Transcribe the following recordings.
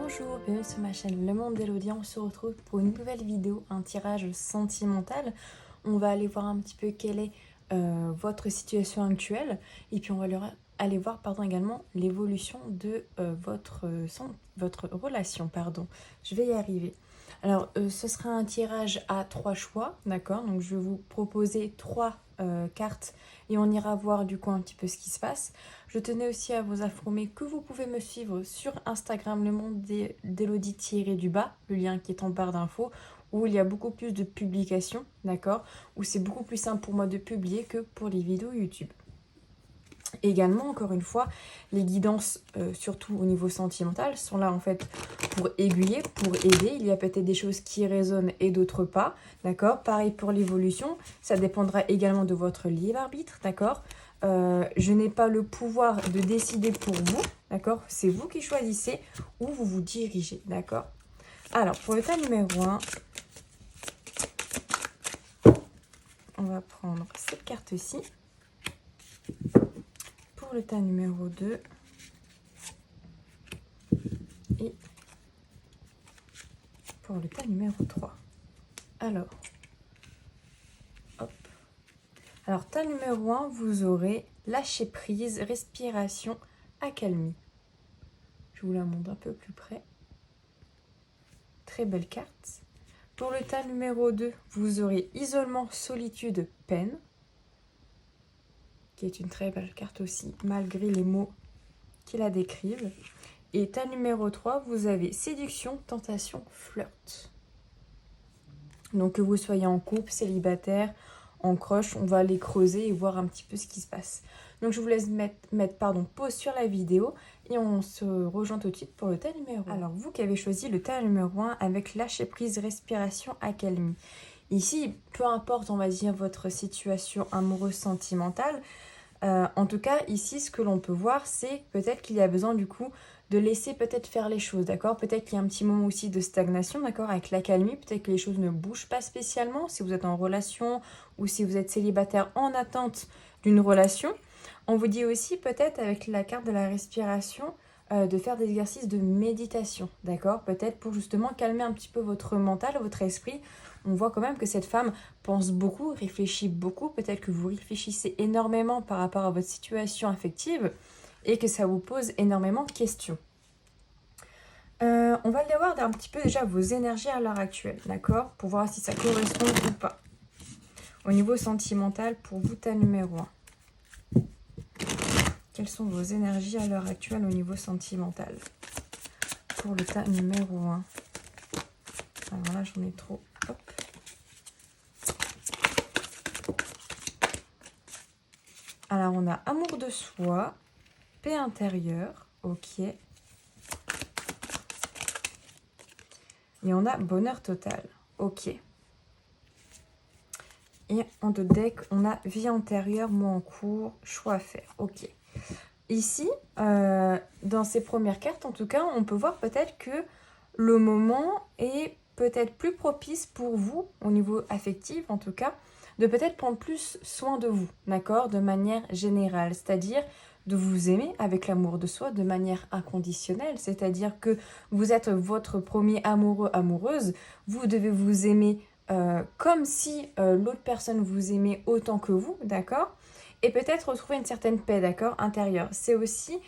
Bonjour, bienvenue sur ma chaîne Le Monde d'Elodie. On se retrouve pour une nouvelle vidéo, un tirage sentimental. On va aller voir un petit peu quelle est votre situation actuelle et puis on va aller voir également l'évolution de votre relation. Je vais y arriver. Alors, ce sera un tirage à 3 choix, d'accord? Donc, je vais vous proposer 3 cartes et on ira voir du coup un petit peu ce qui se passe. Je tenais aussi à vous informer que vous pouvez me suivre sur Instagram, le monde d'Elodie-du-bas, le lien qui est en barre d'infos, où il y a beaucoup plus de publications, d'accord? Où c'est beaucoup plus simple pour moi de publier que pour les vidéos YouTube. Également, encore une fois, les guidances, surtout au niveau sentimental, sont là en fait pour aiguiller, pour aider. Il y a peut-être des choses qui résonnent et d'autres pas, d'accord? Pareil pour l'évolution, ça dépendra également de votre libre arbitre, d'accord? Je n'ai pas le pouvoir de décider pour vous, d'accord? C'est vous qui choisissez où vous vous dirigez, d'accord? Alors, pour le tas numéro 1, on va prendre cette carte-ci. Pour le tas numéro 2 et pour le tas numéro 3. Alors, hop. Alors, tas numéro 1, vous aurez lâcher prise, respiration, accalmie. Je vous la montre un peu plus près. Très belle carte. Pour le tas numéro 2, vous aurez isolement, solitude, peine. Qui est une très belle carte aussi, malgré les mots qui la décrivent. Et tas numéro 3, vous avez séduction, tentation, flirt. Donc que vous soyez en couple, célibataire, en crush, on va aller creuser et voir un petit peu ce qui se passe. Donc je vous laisse mettre pause sur la vidéo et on se rejoint tout de suite pour le tas numéro 1. Alors vous qui avez choisi le tas numéro 1 avec lâcher prise, respiration, accalmie. Ici, peu importe, on va dire, votre situation amoureuse, sentimentale, en tout cas, ici, ce que l'on peut voir, c'est peut-être qu'il y a besoin du coup de laisser peut-être faire les choses, d'accord? Peut-être qu'il y a un petit moment aussi de stagnation, d'accord? Avec l'accalmie, peut-être que les choses ne bougent pas spécialement, si vous êtes en relation ou si vous êtes célibataire en attente d'une relation. On vous dit aussi peut-être avec la carte de la respiration, de faire des exercices de méditation, d'accord? Peut-être pour justement calmer un petit peu votre mental, votre esprit. On voit quand même que cette femme pense beaucoup, réfléchit beaucoup. Peut-être que vous réfléchissez énormément par rapport à votre situation affective et que ça vous pose énormément de questions. On va aller voir un petit peu déjà vos énergies à l'heure actuelle, d'accord? Pour voir si ça correspond ou pas. Au niveau sentimental, pour vous, tas numéro 1. Quelles sont vos énergies à l'heure actuelle au niveau sentimental? Pour le tas numéro 1. Alors là, j'en ai trop. Hop. Alors, on a amour de soi, paix intérieure, ok. Et on a bonheur total, ok. Et en deux decks, on a vie antérieure, mots en cours, choix à faire, ok. Ici, dans ces premières cartes, en tout cas, on peut voir peut-être que le moment est peut-être plus propice pour vous, au niveau affectif en tout cas, de peut-être prendre plus soin de vous, d'accord? De manière générale, c'est-à-dire de vous aimer avec l'amour de soi de manière inconditionnelle, c'est-à-dire que vous êtes votre premier amoureux, amoureuse, vous devez vous aimer comme si l'autre personne vous aimait autant que vous, d'accord? Et peut-être retrouver une certaine paix, d'accord, intérieure. C'est aussi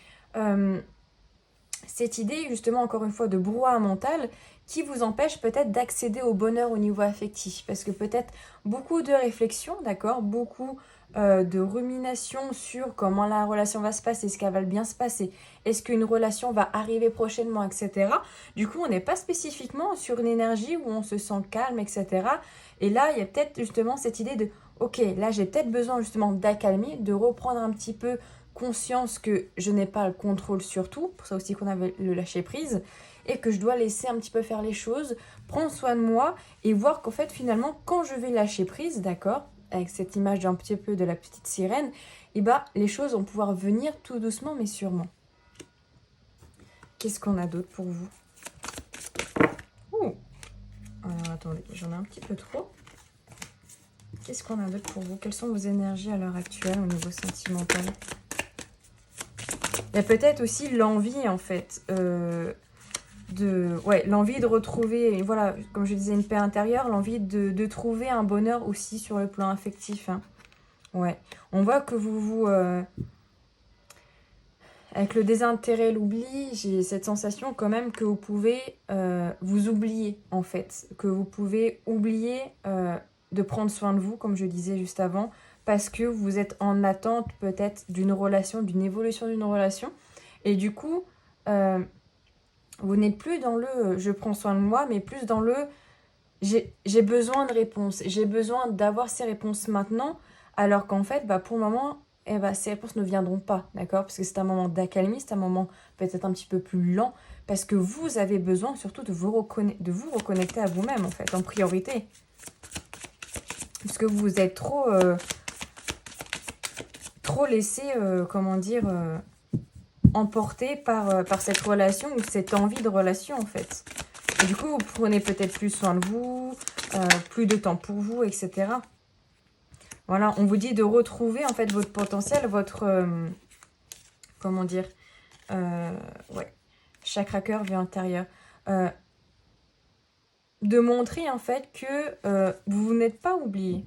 cette idée, justement, encore une fois, de brouhaha mental qui vous empêche peut-être d'accéder au bonheur au niveau affectif. Parce que peut-être beaucoup de réflexions, d'accord, beaucoup de ruminations sur comment la relation va se passer, est-ce qu'elle va bien se passer, est-ce qu'une relation va arriver prochainement, etc. Du coup, on n'est pas spécifiquement sur une énergie où on se sent calme, etc. Et là, il y a peut-être justement cette idée de ok, là j'ai peut-être besoin justement d'accalmie, de reprendre un petit peu conscience que je n'ai pas le contrôle sur tout, pour ça aussi qu'on avait le lâcher prise, et que je dois laisser un petit peu faire les choses, prendre soin de moi et voir qu'en fait finalement quand je vais lâcher prise, d'accord, avec cette image d'un petit peu de la petite sirène, et bah les choses vont pouvoir venir tout doucement mais sûrement. Qu'est-ce qu'on a d'autre pour vous? Ouh. Alors attendez, j'en ai un petit peu trop. Qu'est-ce qu'on a d'autre pour vous? Quelles sont vos énergies à l'heure actuelle au niveau sentimental? Il y a peut-être aussi l'envie, en fait, ouais, l'envie de retrouver, voilà, comme je disais, une paix intérieure, l'envie de trouver un bonheur aussi sur le plan affectif. Hein. Ouais, on voit que avec le désintérêt, l'oubli, j'ai cette sensation quand même que vous pouvez vous oublier, en fait. Que vous pouvez oublier de prendre soin de vous, comme je disais juste avant, parce que vous êtes en attente peut-être d'une relation, d'une évolution d'une relation. Et du coup, vous n'êtes plus dans le je prends soin de moi, mais plus dans le j'ai besoin de réponses. J'ai besoin d'avoir ces réponses maintenant, alors qu'en fait, pour le moment, ces réponses ne viendront pas, d'accord? Parce que c'est un moment d'accalmie, c'est un moment peut-être un petit peu plus lent, parce que vous avez besoin surtout de vous reconnecter à vous-même, en fait, en priorité. Parce que vous êtes trop laissé, emporté par cette relation ou cette envie de relation, en fait. Et du coup, vous prenez peut-être plus soin de vous, plus de temps pour vous, etc. Voilà, on vous dit de retrouver en fait votre potentiel, votre ouais, chakra cœur vue intérieur. De montrer en fait que vous n'êtes pas oublié.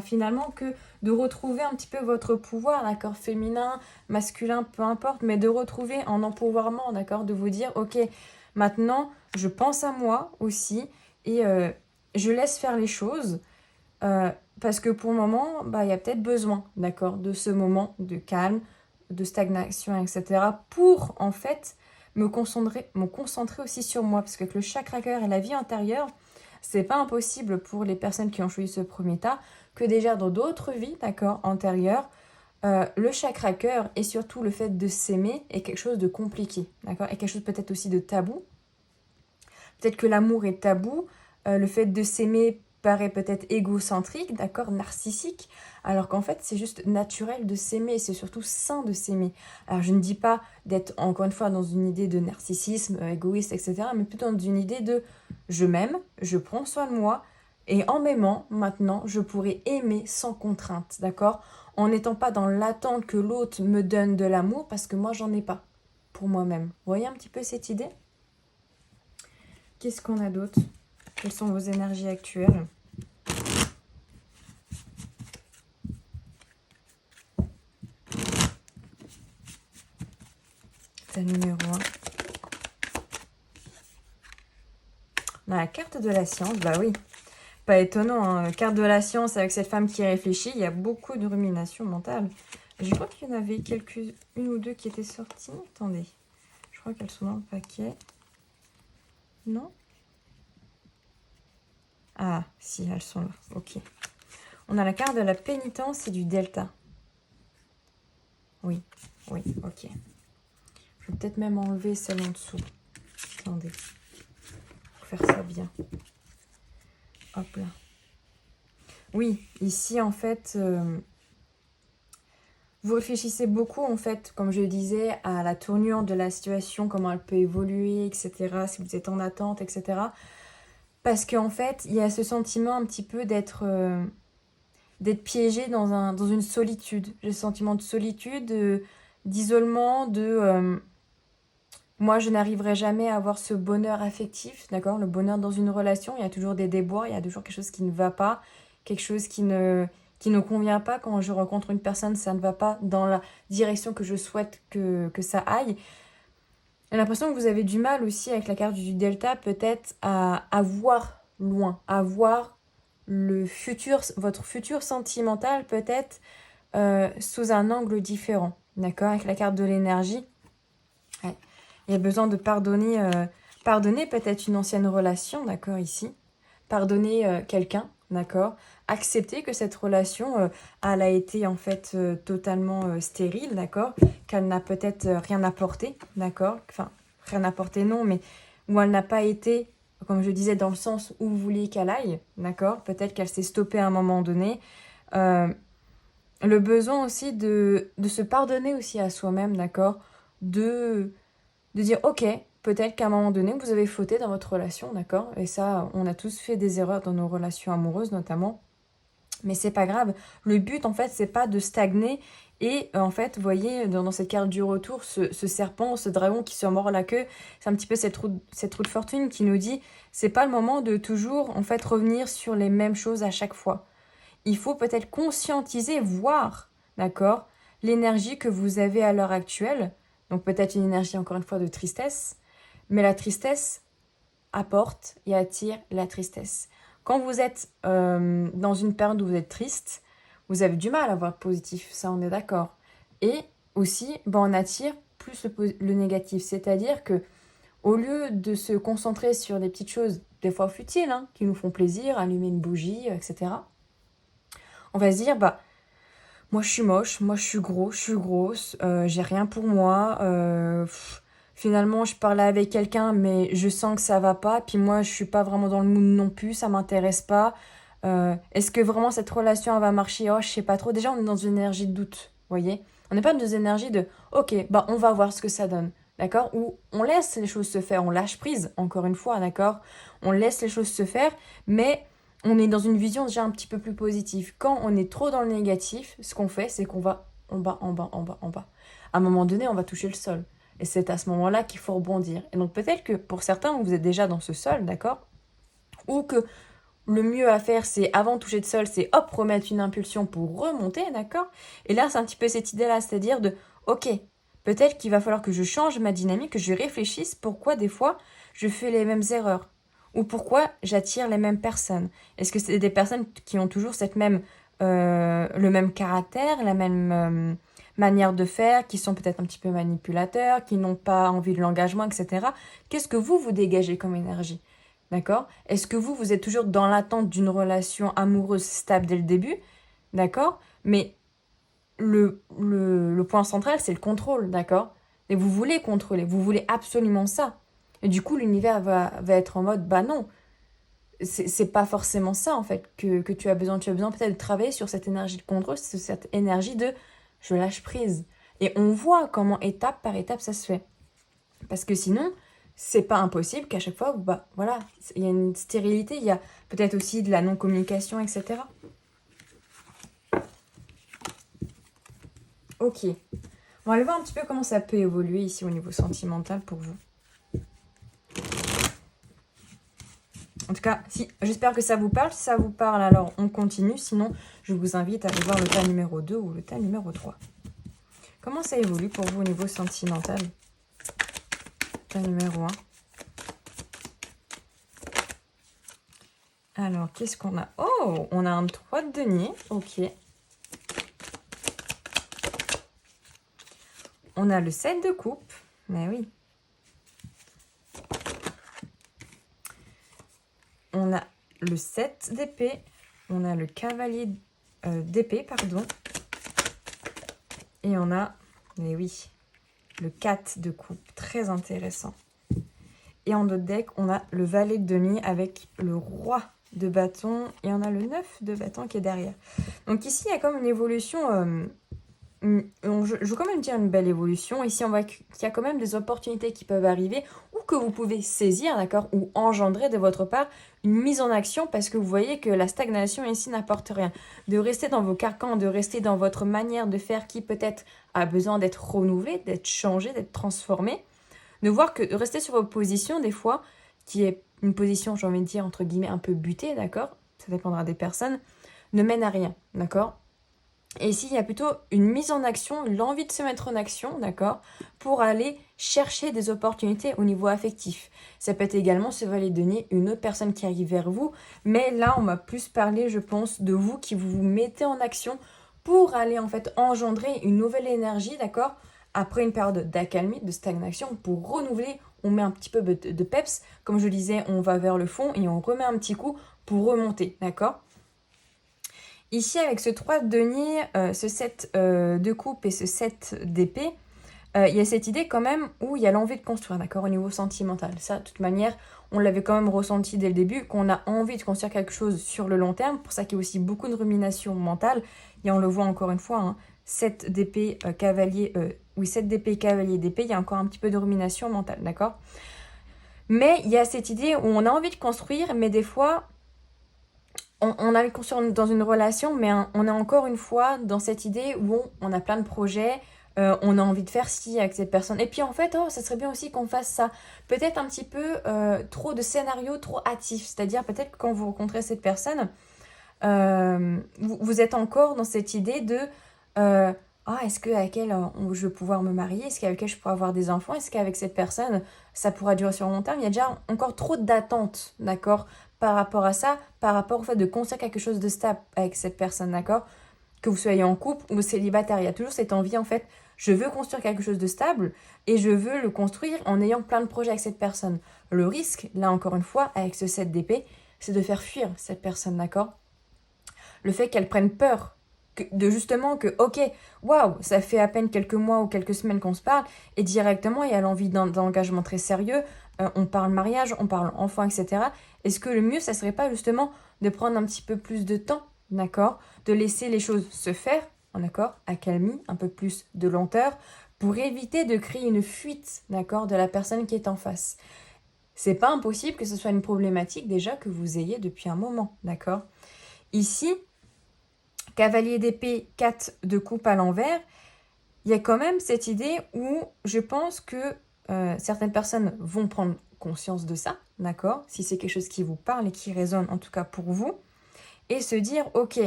Finalement, que de retrouver un petit peu votre pouvoir, d'accord, féminin, masculin, peu importe, mais de retrouver en empouvoirment, d'accord, de vous dire, ok, maintenant, je pense à moi aussi et je laisse faire les choses. Parce que pour le moment, il y a peut-être besoin, d'accord, de ce moment de calme, de stagnation, etc. pour, en fait, me concentrer aussi sur moi. Parce que avec le chakra cœur et la vie intérieure, c'est pas impossible pour les personnes qui ont choisi ce premier tas que déjà dans d'autres vies, d'accord, antérieures, le chakra cœur et surtout le fait de s'aimer est quelque chose de compliqué, d'accord, et quelque chose peut-être aussi de tabou. Peut-être que l'amour est tabou, le fait de s'aimer paraît peut-être égocentrique, d'accord, narcissique, alors qu'en fait c'est juste naturel de s'aimer, c'est surtout sain de s'aimer. Alors je ne dis pas d'être encore une fois dans une idée de narcissisme, égoïste, etc., mais plutôt dans une idée de je m'aime, je prends soin de moi, et en m'aimant maintenant, je pourrai aimer sans contrainte, d'accord, en n'étant pas dans l'attente que l'autre me donne de l'amour, parce que moi j'en ai pas pour moi-même. Vous voyez un petit peu cette idée ? Qu'est-ce qu'on a d'autre ? Quelles sont vos énergies actuelles ? La numéro 1. On a la carte de la science, bah oui. Pas étonnant, hein. Carte de la science avec cette femme qui réfléchit, il y a beaucoup de rumination mentale. Je crois qu'il y en avait une ou deux qui étaient sorties. Attendez, je crois qu'elles sont dans le paquet. Non ? Ah, si, elles sont là. Ok. On a la carte de la pénitence et du delta. Oui, ok. Je vais peut-être même enlever celle en dessous. Attendez. Pour faire ça bien. Hop là. Oui, ici, en fait, vous réfléchissez beaucoup, en fait, comme je disais, à la tournure de la situation, comment elle peut évoluer, etc., si vous êtes en attente, etc. Parce qu'en fait, il y a ce sentiment un petit peu d'être piégé dans une solitude. J'ai le sentiment de solitude, d'isolement, moi, je n'arriverai jamais à avoir ce bonheur affectif, d'accord ? Le bonheur dans une relation, il y a toujours des déboires, il y a toujours quelque chose qui ne va pas, quelque chose qui ne convient pas. Quand je rencontre une personne, ça ne va pas dans la direction que je souhaite que ça aille. J'ai l'impression que vous avez du mal aussi avec la carte du delta, peut-être à voir loin, à voir votre futur sentimental peut-être sous un angle différent, d'accord ? Avec la carte de l'énergie. Ouais. Il y a besoin de pardonner peut-être une ancienne relation, d'accord, ici. Pardonner quelqu'un, d'accord. Accepter que cette relation, elle a été en fait totalement stérile, d'accord. Qu'elle n'a peut-être rien apporté, d'accord. Enfin, rien apporté non, mais où elle n'a pas été, comme je disais, dans le sens où vous vouliez qu'elle aille, d'accord. Peut-être qu'elle s'est stoppée à un moment donné. Le besoin aussi de se pardonner aussi à soi-même, d'accord. De dire, ok, peut-être qu'à un moment donné, vous avez fauté dans votre relation, d'accord ? Et ça, on a tous fait des erreurs dans nos relations amoureuses, notamment. Mais c'est pas grave. Le but, en fait, c'est pas de stagner Et en fait, vous voyez, dans cette carte du retour, ce serpent, ce dragon qui se mord la queue, c'est un petit peu cette roue de fortune qui nous dit, c'est pas le moment de toujours, en fait, revenir sur les mêmes choses à chaque fois. Il faut peut-être conscientiser, voir, d'accord, l'énergie que vous avez à l'heure actuelle. Donc peut-être une énergie, encore une fois, de tristesse. Mais la tristesse apporte et attire la tristesse. Quand vous êtes dans une période où vous êtes triste, vous avez du mal à voir le positif, ça on est d'accord. Et aussi, on attire plus le négatif. C'est-à-dire que au lieu de se concentrer sur des petites choses, des fois futiles, hein, qui nous font plaisir, allumer une bougie, etc., on va se dire, moi je suis moche, moi je suis gros, je suis grosse, j'ai rien pour moi, finalement je parlais avec quelqu'un mais je sens que ça va pas, puis moi je suis pas vraiment dans le mood non plus, ça m'intéresse pas. Est-ce que vraiment cette relation elle va marcher? Oh, je sais pas trop. Déjà on est dans une énergie de doute, vous voyez? On n'est pas dans une énergie de ok, on va voir ce que ça donne, d'accord? Ou on laisse les choses se faire, on lâche prise, encore une fois, d'accord? On laisse les choses se faire, mais on est dans une vision déjà un petit peu plus positive. Quand on est trop dans le négatif, ce qu'on fait, c'est qu'on va en bas, en bas, en bas, en bas. À un moment donné, on va toucher le sol. Et c'est à ce moment-là qu'il faut rebondir. Et donc peut-être que pour certains, vous êtes déjà dans ce sol, d'accord? Ou que le mieux à faire, c'est avant de toucher le sol, c'est hop, remettre une impulsion pour remonter, d'accord? Et là, c'est un petit peu cette idée-là, c'est-à-dire de, ok, peut-être qu'il va falloir que je change ma dynamique, que je réfléchisse pourquoi des fois je fais les mêmes erreurs. Ou pourquoi j'attire les mêmes personnes. Est-ce que c'est des personnes qui ont toujours le même caractère, la même manière de faire, qui sont peut-être un petit peu manipulateurs, qui n'ont pas envie de l'engagement, etc. Qu'est-ce que vous dégagez comme énergie? D'accord? Est-ce que vous êtes toujours dans l'attente d'une relation amoureuse stable dès le début? D'accord? Mais le point central, c'est le contrôle, d'accord? Et vous voulez contrôler, vous voulez absolument ça. Et du coup, l'univers va être en mode, non, c'est pas forcément ça, en fait, que tu as besoin. Tu as besoin peut-être de travailler sur cette énergie de contrôle, sur cette énergie de je lâche prise. Et on voit comment étape par étape ça se fait. Parce que sinon, c'est pas impossible qu'à chaque fois, voilà, il y a une stérilité, il y a peut-être aussi de la non-communication, etc. Ok. On va aller voir un petit peu comment ça peut évoluer ici au niveau sentimental pour vous. En tout cas, j'espère que ça vous parle. Si ça vous parle, alors on continue. Sinon, je vous invite à aller voir le tas numéro 2 ou le tas numéro 3. Comment ça évolue pour vous au niveau sentimental? Tas numéro 1. Alors, qu'est-ce qu'on a? Oh, on a un 3 de denier. Ok. On a le 7 de coupe. Mais oui. On a le 7 d'épée. On a le cavalier d'épée, pardon. Et on a, mais oui, le 4 de coupe. Très intéressant. Et en d'autres deck, on a le valet de denier avec le roi de bâton. Et on a le 9 de bâton qui est derrière. Donc ici, il y a comme une évolution... je veux quand même dire une belle évolution. Ici, on voit qu'il y a quand même des opportunités qui peuvent arriver ou que vous pouvez saisir, d'accord, ou engendrer de votre part une mise en action parce que vous voyez que la stagnation ici n'apporte rien. De rester dans vos carcans, de rester dans votre manière de faire qui peut-être a besoin d'être renouvelée, d'être changée, d'être transformée. De voir que de rester sur vos positions, des fois, qui est une position, j'ai envie de dire, entre guillemets, un peu butée, d'accord, ça dépendra des personnes, ne mène à rien, d'accord. Et ici, il y a plutôt une mise en action, l'envie de se mettre en action, d'accord, pour aller chercher des opportunités au niveau affectif. Ça peut être également, ce valet de denier, une autre personne qui arrive vers vous, mais là, on va plus parler, je pense, de vous qui vous mettez en action pour aller, en fait, engendrer une nouvelle énergie, d'accord, après une période d'accalmie, de stagnation, pour renouveler, on met un petit peu de peps, comme je disais, on va vers le fond et on remet un petit coup pour remonter, d'accord. Ici, avec ce 3 de denier, ce 7 de coupe et ce 7 d'épée, il y a cette idée quand même où il y a l'envie de construire, d'accord, au niveau sentimental. Ça, de toute manière, on l'avait quand même ressenti dès le début, qu'on a envie de construire quelque chose sur le long terme. Pour ça qu'il y a aussi beaucoup de rumination mentale. Et on le voit encore une fois, hein, 7 d'épée, cavalier, 7 d'épée, cavalier d'épée, il y a encore un petit peu de rumination mentale, d'accord. Mais il y a cette idée où on a envie de construire, mais des fois... on a conscience dans une relation, mais on est encore une fois dans cette idée où on a plein de projets, on a envie de faire ci avec cette personne. Et puis en fait, ça serait bien aussi qu'on fasse ça. Peut-être un petit peu trop de scénarios, trop hâtifs. C'est-à-dire peut-être que quand vous rencontrez cette personne, vous êtes encore dans cette idée de est-ce qu'avec elle, je vais pouvoir me marier? Est-ce qu'avec elle, je pourrais avoir des enfants? Est-ce qu'avec cette personne, ça pourra durer sur le long terme? Il y a déjà encore trop d'attentes, d'accord, par rapport à ça, par rapport au fait de construire quelque chose de stable avec cette personne, d'accord? Que vous soyez en couple ou célibataire, il y a toujours cette envie, en fait, je veux construire quelque chose de stable et je veux le construire en ayant plein de projets avec cette personne. Le risque, là encore une fois, avec ce 7 d'épée, c'est de faire fuir cette personne, d'accord? Le fait qu'elle prenne peur de justement que, ok, waouh, ça fait à peine quelques mois ou quelques semaines qu'on se parle, et directement, il y a l'envie d'un engagement très sérieux, on parle mariage, on parle enfant, etc. Est-ce que le mieux, ça serait pas justement de prendre un petit peu plus de temps, d'accord, de laisser les choses se faire, d'accord, accalmie, un peu plus de lenteur, pour éviter de créer une fuite, d'accord, de la personne qui est en face. C'est pas impossible que ce soit une problématique déjà que vous ayez depuis un moment, d'accord? Ici, cavalier d'épée, 4 de coupe à l'envers, il y a quand même cette idée où je pense que certaines personnes vont prendre conscience de ça, d'accord? Si c'est quelque chose qui vous parle et qui résonne en tout cas pour vous, et se dire, ok,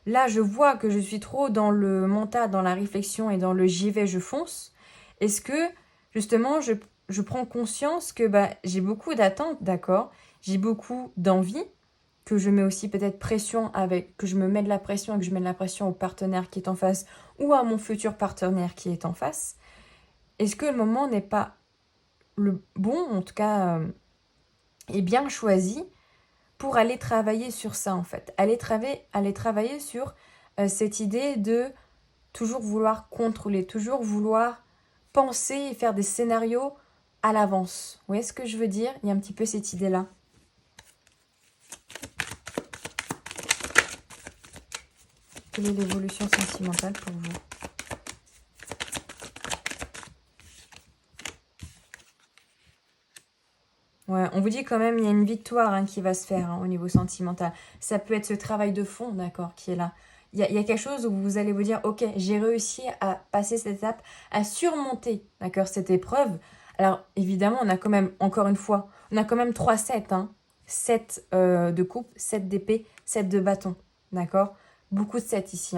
là je vois que je suis trop dans le mental, dans la réflexion et dans le j'y vais, je fonce. Est-ce que justement je prends conscience que j'ai beaucoup d'attentes, d'accord? J'ai beaucoup d'envie, que je mets aussi peut-être pression que je me mets de la pression et que je mets de la pression au partenaire qui est en face ou à mon futur partenaire qui est en face. Est-ce que le moment n'est pas le bon, en tout cas, est bien choisi pour aller travailler sur ça en fait, aller travailler sur cette idée de toujours vouloir contrôler, toujours vouloir penser et faire des scénarios à l'avance. Vous voyez ce que je veux dire? Il y a un petit peu cette idée-là. Quelle est l'évolution sentimentale pour vous? Ouais, on vous dit quand même il y a une victoire qui va se faire au niveau sentimental. Ça peut être ce travail de fond, d'accord, qui est là. Il y a quelque chose où vous allez vous dire, ok, j'ai réussi à passer cette étape, à surmonter, d'accord, cette épreuve. Alors, évidemment, on a quand même, encore une fois, on a quand même 3 sets, 7 de coupe, 7 d'épée, 7 de bâton, d'accord? Beaucoup de 7 ici,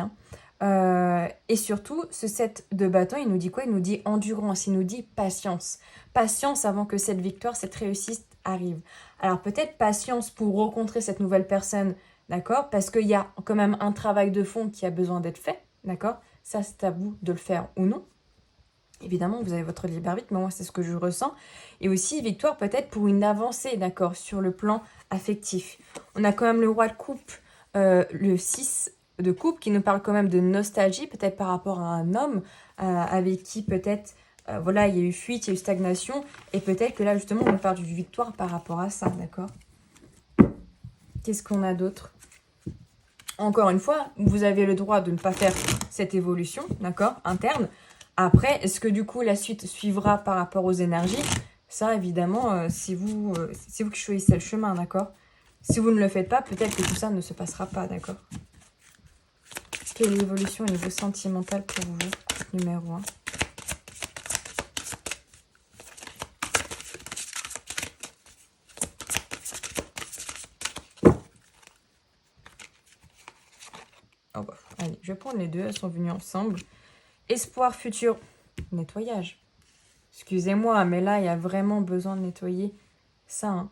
et surtout, ce 7 de bâton, il nous dit quoi? Il nous dit endurance, il nous dit patience. Patience avant que cette victoire, cette réussite arrive. Alors peut-être patience pour rencontrer cette nouvelle personne, d'accord? Parce qu'il y a quand même un travail de fond qui a besoin d'être fait, d'accord? Ça, c'est à vous de le faire ou non. Évidemment, vous avez votre libre arbitre, mais moi, c'est ce que je ressens. Et aussi, victoire peut-être pour une avancée, d'accord, sur le plan affectif. On a quand même le roi de coupe, le 6 de coupe, qui nous parle quand même de nostalgie, peut-être par rapport à un homme avec qui peut-être, voilà, il y a eu fuite, il y a eu stagnation, et peut-être que là, justement, on parle d'une victoire par rapport à ça, d'accord? Qu'est-ce qu'on a d'autre? Encore une fois, vous avez le droit de ne pas faire cette évolution, d'accord, interne. Après, est-ce que du coup, la suite suivra par rapport aux énergies? Ça, évidemment, c'est vous qui choisissez le chemin, d'accord? Si vous ne le faites pas, peut-être que tout ça ne se passera pas, d'accord? Quelle est l'évolution au niveau sentimental pour vous, numéro 1? Allez, je vais prendre les deux, elles sont venues ensemble. Espoir futur, nettoyage. Excusez-moi, mais là, il y a vraiment besoin de nettoyer ça.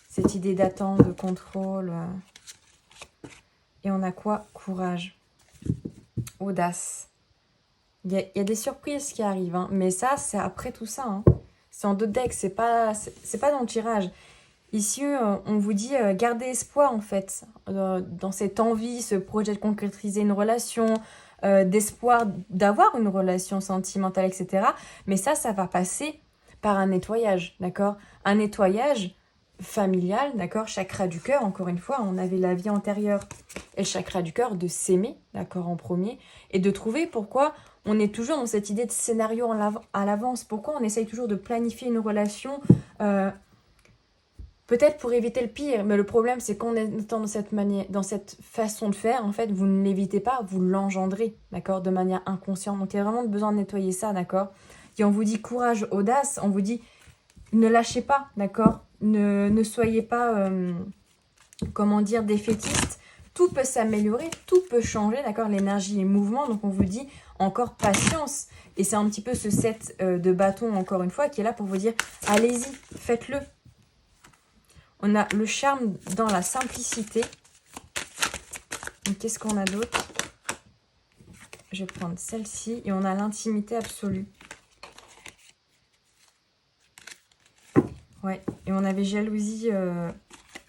Cette idée d'attente, de contrôle. Et on a quoi? Courage. Audace. Il y a des surprises qui arrivent, mais ça, c'est après tout ça. C'est en d'autres decks, c'est pas dans le tirage. Ici, on vous dit gardez espoir, en fait, dans cette envie, ce projet de concrétiser une relation, d'espoir d'avoir une relation sentimentale, etc. Mais ça va passer par un nettoyage, d'accord? Un nettoyage familial, d'accord? Chakra du cœur, encore une fois, on avait la vie antérieure et le chakra du cœur, de s'aimer, d'accord, en premier, et de trouver pourquoi on est toujours dans cette idée de scénario à l'avance, pourquoi on essaye toujours de planifier une relation peut-être pour éviter le pire, mais le problème c'est qu'en étant dans cette façon de faire, en fait, vous ne l'évitez pas, vous l'engendrez, d'accord, de manière inconsciente. Donc il y a vraiment besoin de nettoyer ça, d'accord. Et on vous dit courage, audace, on vous dit ne lâchez pas, d'accord, ne soyez pas, comment dire, défaitiste. Tout peut s'améliorer, tout peut changer, d'accord, l'énergie est mouvement, donc on vous dit encore patience. Et c'est un petit peu ce set de bâtons, encore une fois, qui est là pour vous dire allez-y, faites-le. On a le charme dans la simplicité. Qu'est-ce qu'on a d'autre? Je vais prendre celle-ci. Et on a l'intimité absolue. Ouais. Et on avait jalousie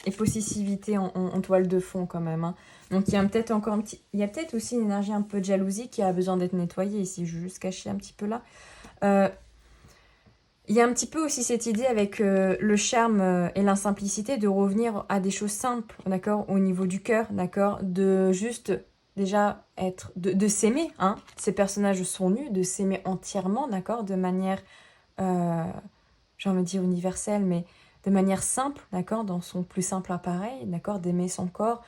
et possessivité en toile de fond quand même. Hein. Donc il y a peut-être encore un petit... Il y a peut-être aussi une énergie un peu de jalousie qui a besoin d'être nettoyée ici. Je vais juste cacher un petit peu là. Il y a un petit peu aussi cette idée avec le charme et la simplicité de revenir à des choses simples, d'accord, au niveau du cœur, d'accord, de juste déjà être, de s'aimer, hein, ces personnages sont nus, de s'aimer entièrement, d'accord, de manière, j'ai envie de dire universelle, mais de manière simple, d'accord, dans son plus simple appareil, d'accord, d'aimer son corps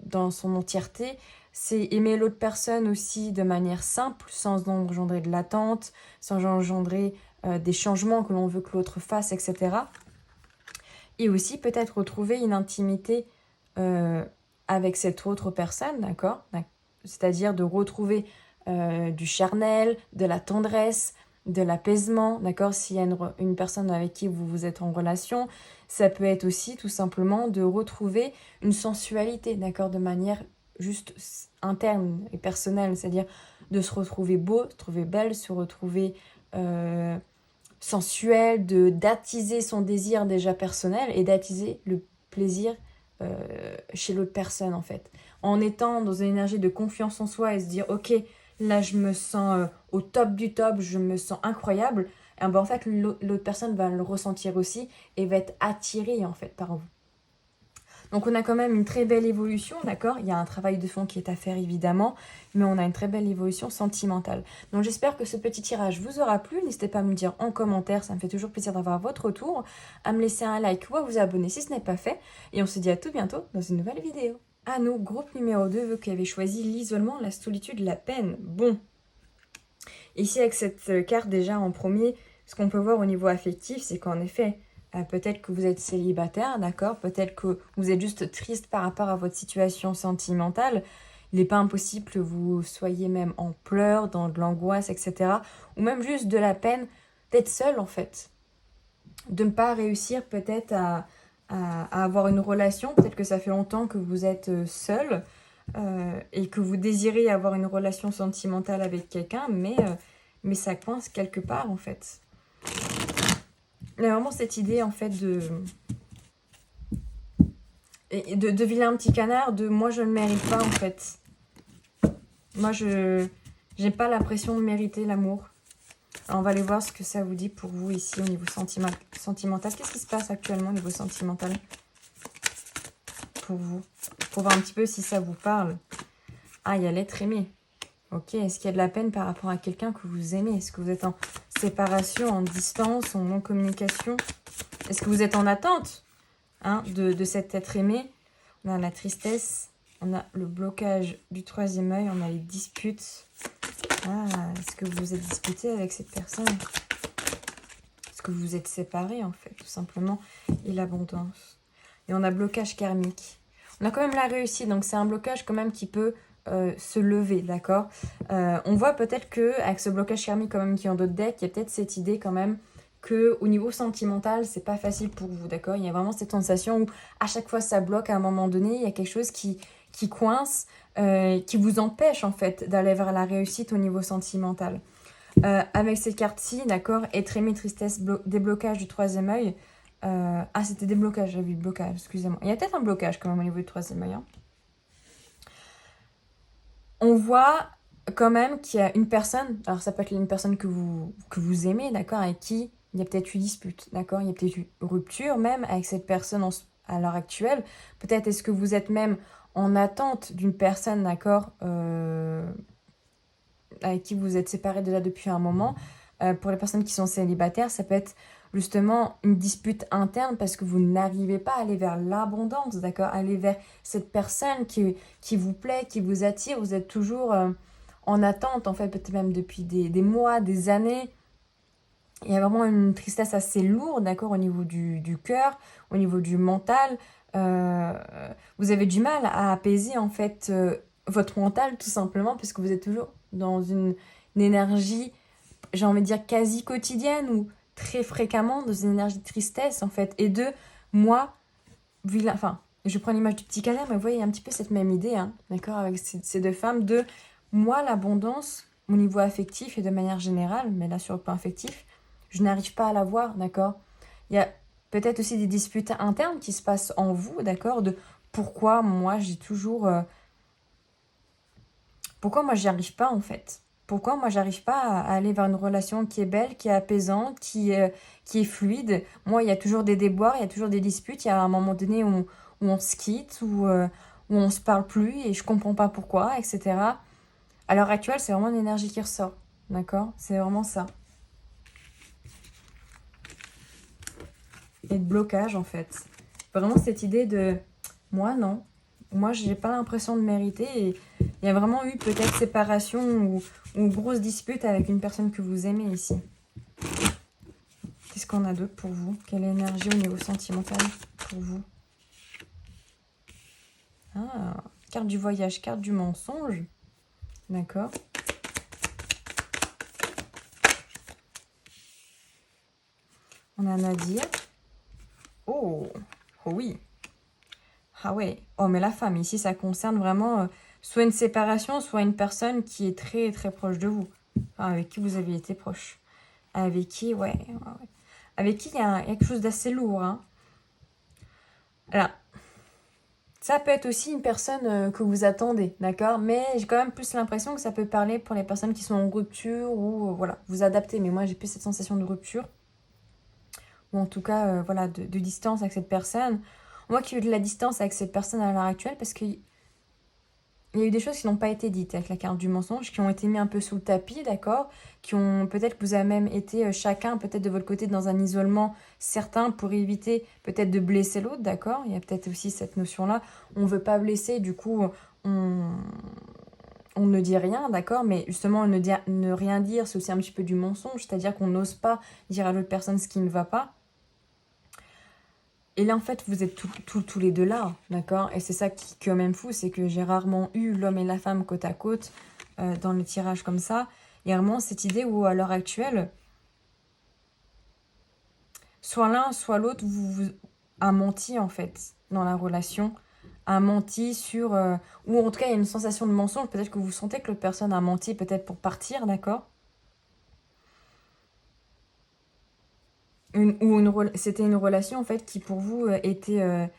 dans son entièreté, c'est aimer l'autre personne aussi de manière simple, sans engendrer de l'attente, sans engendrer des changements que l'on veut que l'autre fasse, etc. Et aussi peut-être retrouver une intimité avec cette autre personne, d'accord? C'est-à-dire de retrouver du charnel, de la tendresse, de l'apaisement, d'accord? S'il y a une personne avec qui vous êtes en relation, ça peut être aussi tout simplement de retrouver une sensualité, d'accord? De manière juste interne et personnelle, c'est-à-dire de se retrouver beau, de se trouver belle, se retrouver sensuel, d'attiser son désir déjà personnel et d'attiser le plaisir chez l'autre personne en fait. En étant dans une énergie de confiance en soi et se dire ok, là je me sens au top du top, je me sens incroyable, et ben, en fait l'autre personne va le ressentir aussi et va être attirée en fait par vous. Donc on a quand même une très belle évolution, d'accord? Il y a un travail de fond qui est à faire évidemment, mais on a une très belle évolution sentimentale. Donc j'espère que ce petit tirage vous aura plu. N'hésitez pas à me dire en commentaire, ça me fait toujours plaisir d'avoir votre retour, à me laisser un like ou à vous abonner si ce n'est pas fait. Et on se dit à tout bientôt dans une nouvelle vidéo. À nous, groupe numéro 2, vous qui avez choisi l'isolement, la solitude, la peine. Bon, ici avec cette carte déjà en premier, ce qu'on peut voir au niveau affectif, c'est qu'en effet, peut-être que vous êtes célibataire, d'accord? Peut-être que vous êtes juste triste par rapport à votre situation sentimentale. Il n'est pas impossible que vous soyez même en pleurs, dans de l'angoisse, etc. Ou même juste de la peine d'être seul, en fait. De ne pas réussir peut-être à avoir une relation. Peut-être que ça fait longtemps que vous êtes seul et que vous désirez avoir une relation sentimentale avec quelqu'un, mais ça coince quelque part, en fait. Il y a vraiment cette idée, en fait, de vilain petit canard, de moi, je ne mérite pas, en fait. Moi, je n'ai pas l'impression de mériter l'amour. Alors, on va aller voir ce que ça vous dit pour vous ici, au niveau sentimental. Qu'est-ce qui se passe actuellement au niveau sentimental pour vous? Pour voir un petit peu si ça vous parle. Ah, il y a l'être aimé. Ok, est-ce qu'il y a de la peine par rapport à quelqu'un que vous aimez? Est-ce que vous êtes en séparation, en distance, en non-communication? Est-ce que vous êtes en attente de cet être aimé? On a la tristesse, on a le blocage du troisième œil, on a les disputes. Ah, est-ce que vous vous êtes disputé avec cette personne? Est-ce que vous vous êtes séparés, en fait, tout simplement? Et l'abondance. Et on a blocage karmique. On a quand même la réussite, donc c'est un blocage quand même qui peut se lever, d'accord? On voit peut-être qu'avec ce blocage karmique quand même qui est en d'autres decks, il y a peut-être cette idée quand même qu'au niveau sentimental, c'est pas facile pour vous, d'accord? Il y a vraiment cette sensation où à chaque fois ça bloque à un moment donné, il y a quelque chose qui coince, qui vous empêche en fait d'aller vers la réussite au niveau sentimental. Avec cette carte-ci, d'accord, être aimé, tristesse, déblocage du troisième œil. Ah, c'était déblocage, j'avais vu blocage, excusez-moi. Il y a peut-être un blocage quand même au niveau du troisième œil. Hein. On voit quand même qu'il y a une personne, alors ça peut être une personne que vous aimez, d'accord, avec qui il y a peut-être eu dispute, d'accord, il y a peut-être eu rupture même avec cette personne à l'heure actuelle. Peut-être est-ce que vous êtes même en attente d'une personne, d'accord, avec qui vous êtes séparés déjà depuis un moment. Pour les personnes qui sont célibataires, ça peut être justement une dispute interne parce que vous n'arrivez pas à aller vers l'abondance, d'accord? Aller vers cette personne qui vous plaît, qui vous attire. Vous êtes toujours en attente, en fait, peut-être même depuis des mois, des années. Il y a vraiment une tristesse assez lourde, d'accord, au niveau du cœur, au niveau du mental. Euh, Vous avez du mal à apaiser, en fait, votre mental, tout simplement, parce que vous êtes toujours dans une énergie, j'ai envie de dire, quasi quotidienne ou très fréquemment dans une énergie de tristesse, en fait. Et de moi, enfin, je prends l'image du petit canard, mais vous voyez un petit peu cette même idée, hein, d'accord, avec ces deux femmes, de moi, l'abondance, au niveau affectif et de manière générale, mais là sur le plan affectif, je n'arrive pas à la voir, d'accord. Il y a peut-être aussi des disputes internes qui se passent en vous, d'accord, de pourquoi moi j'ai toujours... pourquoi moi j'y arrive pas en fait. Pourquoi moi j'arrive pas à aller vers une relation qui est belle, qui est apaisante, qui est fluide. Moi il y a toujours des déboires, il y a toujours des disputes, il y a un moment donné où on se quitte, où on se parle plus et je comprends pas pourquoi, etc. À l'heure actuelle c'est vraiment une énergie qui ressort, d'accord. C'est vraiment ça. Et de blocage en fait. Vraiment cette idée de moi non, moi j'ai pas l'impression de mériter et il y a vraiment eu peut-être séparation ou grosse dispute avec une personne que vous aimez ici. Qu'est-ce qu'on a d'autre pour vous? Quelle énergie au niveau sentimental pour vous? Ah, carte du voyage, carte du mensonge. D'accord. On a Nadir. Oh, oh oui. Ah ouais. Oh, mais la femme, ici, ça concerne vraiment soit une séparation, soit une personne qui est très, très proche de vous. Enfin, avec qui vous avez été proche. Avec qui, ouais. Avec qui il y a quelque chose d'assez lourd. Hein. Alors, ça peut être aussi une personne que vous attendez, d'accord? Mais j'ai quand même plus l'impression que ça peut parler pour les personnes qui sont en rupture ou, voilà, vous adaptez. Mais moi, j'ai plus cette sensation de rupture. Ou en tout cas, voilà, de distance avec cette personne. Moi qui ai eu de la distance avec cette personne à l'heure actuelle parce qu'il y a eu des choses qui n'ont pas été dites avec la carte du mensonge, qui ont été mis un peu sous le tapis, d'accord? Qui ont, peut-être que vous avez même été chacun, peut-être de votre côté, dans un isolement certain pour éviter peut-être de blesser l'autre, d'accord? Il y a peut-être aussi cette notion-là. On ne veut pas blesser, du coup, on, on ne dit rien, d'accord? Mais justement, ne rien dire, c'est aussi un petit peu du mensonge, c'est-à-dire qu'on n'ose pas dire à l'autre personne ce qui ne va pas. Et là, en fait, vous êtes tous les deux là, d'accord? Et c'est ça qui est quand même fou, c'est que j'ai rarement eu l'homme et la femme côte à côte dans le tirage comme ça. Il y a vraiment cette idée où, à l'heure actuelle, soit l'un, soit l'autre a menti, en fait, dans la relation. A menti sur... ou en tout cas, il y a une sensation de mensonge. Peut-être que vous sentez que l'autre personne a menti, peut-être pour partir, d'accord? C'était une relation en fait qui pour vous était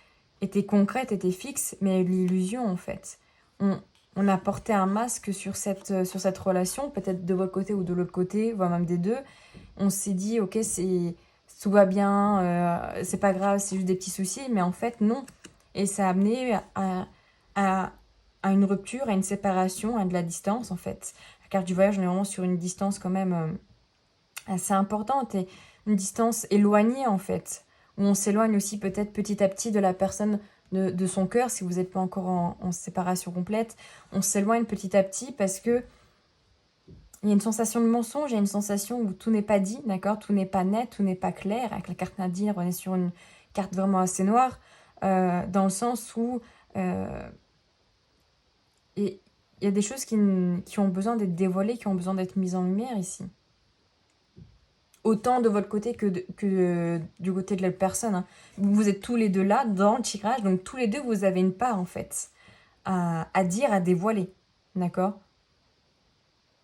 concrète, était fixe, mais l'illusion en fait. On, on a porté un masque sur cette relation, peut-être de votre côté ou de l'autre côté, voire même des deux. On s'est dit, ok, tout va bien, c'est pas grave, c'est juste des petits soucis, mais en fait non. Et ça a amené à, à une rupture, à une séparation, à de la distance en fait. La carte du voyage, on est vraiment sur une distance quand même assez importante et une distance éloignée en fait, où on s'éloigne aussi peut-être petit à petit de la personne de son cœur, si vous n'êtes pas encore en séparation complète, on s'éloigne petit à petit parce que il y a une sensation de mensonge, il y a une sensation où tout n'est pas dit, d'accord, tout n'est pas net, tout n'est pas clair. Avec la carte Nadir, on est sur une carte vraiment assez noire, dans le sens où il y a des choses qui ont besoin d'être dévoilées, qui ont besoin d'être mises en lumière ici. Autant de votre côté que du côté de la personne. Hein. Vous êtes tous les deux là, dans le tirage, donc tous les deux, vous avez une part, en fait, à dire, à dévoiler. D'accord?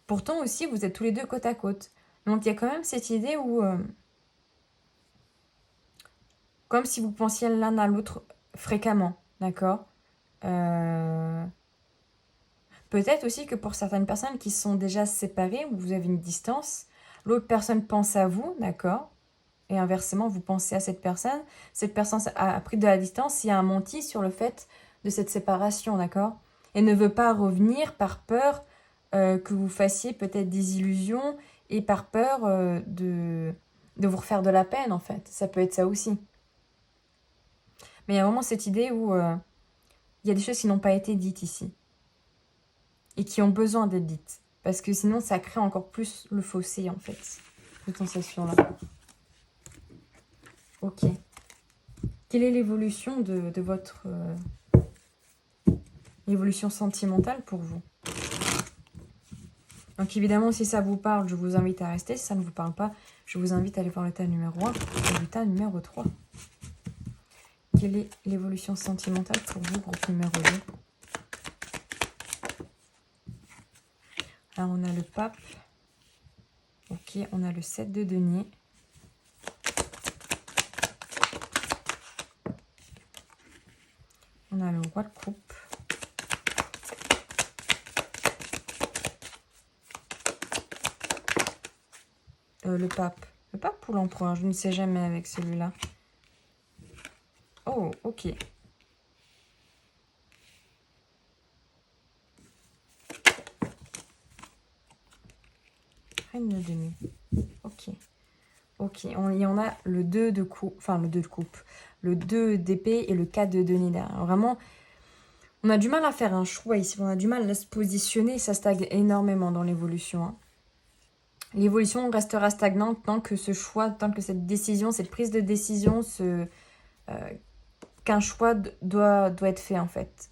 Pourtant aussi, vous êtes tous les deux côte à côte. Donc il y a quand même cette idée où, comme si vous pensiez l'un à l'autre fréquemment. D'accord? euh... Peut-être aussi que pour certaines personnes qui sont déjà séparées, où vous avez une distance, l'autre personne pense à vous, d'accord? Et inversement, vous pensez à cette personne a pris de la distance et a menti sur le fait de cette séparation, d'accord? Et ne veut pas revenir par peur que vous fassiez peut-être des illusions et par peur de vous refaire de la peine, en fait. Ça peut être ça aussi. Mais il y a vraiment cette idée où il y a des choses qui n'ont pas été dites ici. Et qui ont besoin d'être dites. Parce que sinon, ça crée encore plus le fossé, en fait. Cette sensation-là. Ok. Quelle est l'évolution de votre... évolution sentimentale pour vous? Donc évidemment, si ça vous parle, je vous invite à rester. Si ça ne vous parle pas, je vous invite à aller voir le tas numéro 1 et le tas numéro 3. Quelle est l'évolution sentimentale pour vous, groupe numéro 2? Alors on a le pape. Ok, on a le 7 de denier. On a le roi de coupe. Le pape. Le pape ou l'empereur? Je ne sais jamais avec celui-là. Oh, ok. Reine de denier. Ok. Ok, il y en a le 2 de coupe, enfin le 2 de coupe, le 2 d'épée et le 4 de denier derrière. Vraiment, on a du mal à faire un choix ici, on a du mal à se positionner, ça stagne énormément dans l'évolution. Hein. L'évolution restera stagnante tant que ce choix, tant que cette décision, cette prise de décision, qu'un choix doit être fait en fait.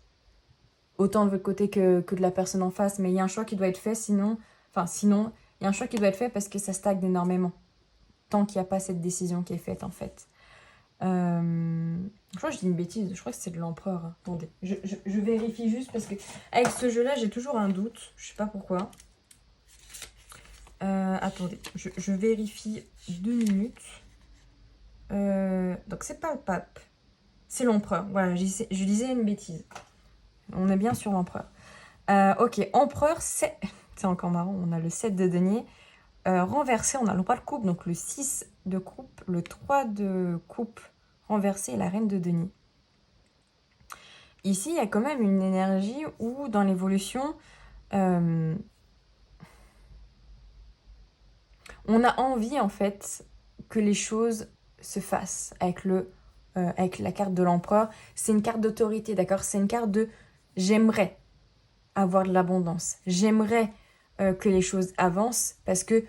Autant de votre côté que de la personne en face, mais il y a un choix qui doit être fait, sinon, il y a un choix qui doit être fait parce que ça stagne énormément. Tant qu'il n'y a pas cette décision qui est faite en fait. Je crois que je dis une bêtise, je crois que c'est de l'empereur. Attendez, je vérifie juste parce que avec ce jeu-là, j'ai toujours un doute. Je sais pas pourquoi. Attendez, je vérifie 2 minutes. Donc c'est pas le pape, c'est l'empereur. Voilà, je disais une bêtise. On est bien sur l'empereur. Ok, empereur, c'est encore marrant. On a le 7 de denier. Renversé, on a le roi de coupe, donc le 6 de coupe, le 3 de coupe renversé et la reine de denier. Ici, il y a quand même une énergie où, dans l'évolution, on a envie, en fait, que les choses se fassent avec la carte de l'empereur. C'est une carte d'autorité, d'accord? C'est une carte de « j'aimerais avoir de l'abondance. J'aimerais que les choses avancent parce que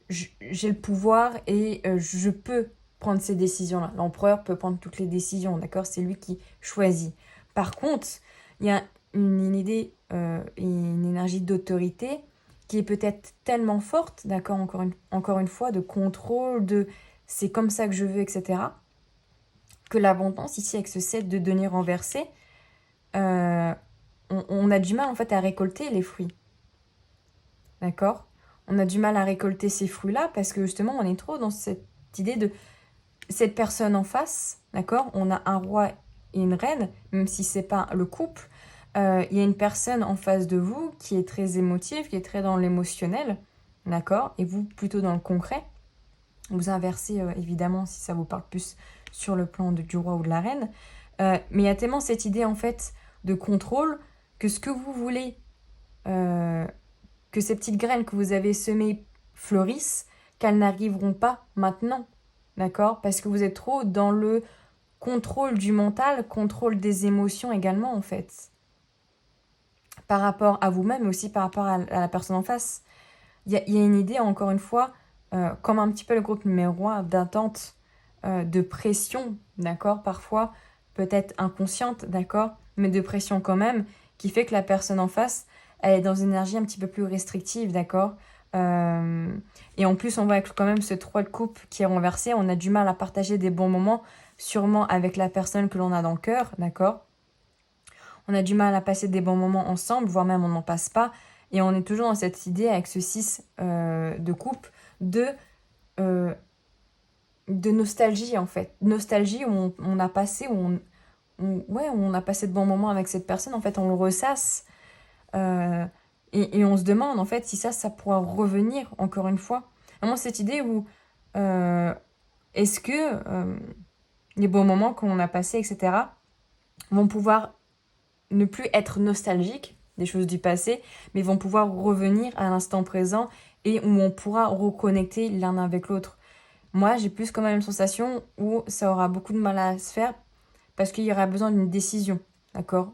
j'ai le pouvoir et je peux prendre ces décisions-là. » L'empereur peut prendre toutes les décisions, d'accord? C'est lui qui choisit. Par contre, il y a une idée, une énergie d'autorité qui est peut-être tellement forte, d'accord, encore une fois, de contrôle, de c'est comme ça que je veux, etc., que l'abondance, ici, avec ce 7 de denier renversé, on a du mal, en fait, à récolter les fruits. D'accord? On a du mal à récolter ces fruits-là parce que, justement, on est trop dans cette idée de cette personne en face, d'accord? On a un roi et une reine, même si c'est pas le couple. Il y a une personne en face de vous qui est très émotive, qui est très dans l'émotionnel, d'accord? Et vous, plutôt dans le concret. Vous inversez, évidemment, si ça vous parle plus sur le plan du roi ou de la reine. Mais il y a tellement cette idée, en fait, de contrôle que ce que vous voulez, que ces petites graines que vous avez semées fleurissent, qu'elles n'arriveront pas maintenant, d'accord? Parce que vous êtes trop dans le contrôle du mental, contrôle des émotions également, en fait. Par rapport à vous-même, mais aussi par rapport à la personne en face. Il y a une idée, encore une fois, comme un petit peu le groupe numéro 1, d'attente, de pression, d'accord? Parfois, peut-être inconsciente, d'accord? Mais de pression quand même, qui fait que la personne en face, elle est dans une énergie un petit peu plus restrictive, d'accord? Et en plus, on voit quand même ce 3 de coupe qui est renversé, on a du mal à partager des bons moments, sûrement avec la personne que l'on a dans le cœur, d'accord? On a du mal à passer des bons moments ensemble, voire même on n'en passe pas. Et on est toujours dans cette idée avec ce 6 de coupe de nostalgie en fait. Nostalgie où on a passé, où on a passé de bons moments avec cette personne. En fait, on le ressasse. Et on se demande en fait si ça pourra revenir encore une fois. Vraiment cette idée où est-ce que les bons moments qu'on a passés, etc., vont pouvoir ne plus être nostalgiques des choses du passé, mais vont pouvoir revenir à l'instant présent et où on pourra reconnecter l'un avec l'autre. Moi, j'ai plus quand même une sensation où ça aura beaucoup de mal à se faire parce qu'il y aura besoin d'une décision, d'accord?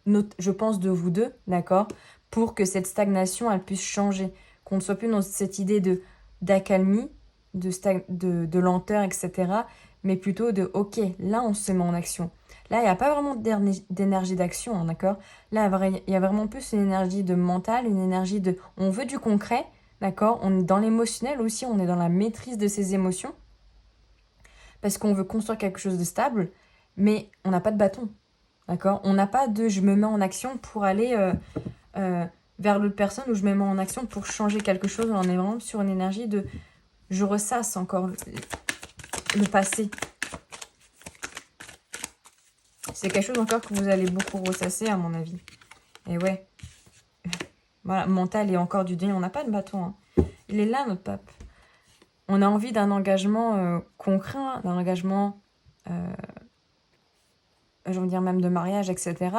Je pense de vous deux, d'accord? Pour que cette stagnation, elle puisse changer. Qu'on ne soit plus dans cette idée d'accalmie, de lenteur, etc. Mais plutôt de, ok, là, on se met en action. Là, il n'y a pas vraiment d'énergie d'action, hein, d'accord? Là, il y a vraiment plus une énergie de mental, une énergie de... On veut du concret, d'accord? On est dans l'émotionnel aussi, on est dans la maîtrise de ses émotions. Parce qu'on veut construire quelque chose de stable, mais on n'a pas de bâton, d'accord? On n'a pas de « je me mets en action pour aller vers l'autre personne » ou « je me mets en action pour changer quelque chose ». On est vraiment sur une énergie de « je ressasse encore le passé ». C'est quelque chose encore que vous allez beaucoup ressasser, à mon avis. Et ouais. Voilà, mental et encore du deuil. On n'a pas de bâton. Hein. Il est là, notre pape. On a envie d'un engagement concret, d'un engagement, je veux dire même de mariage, etc.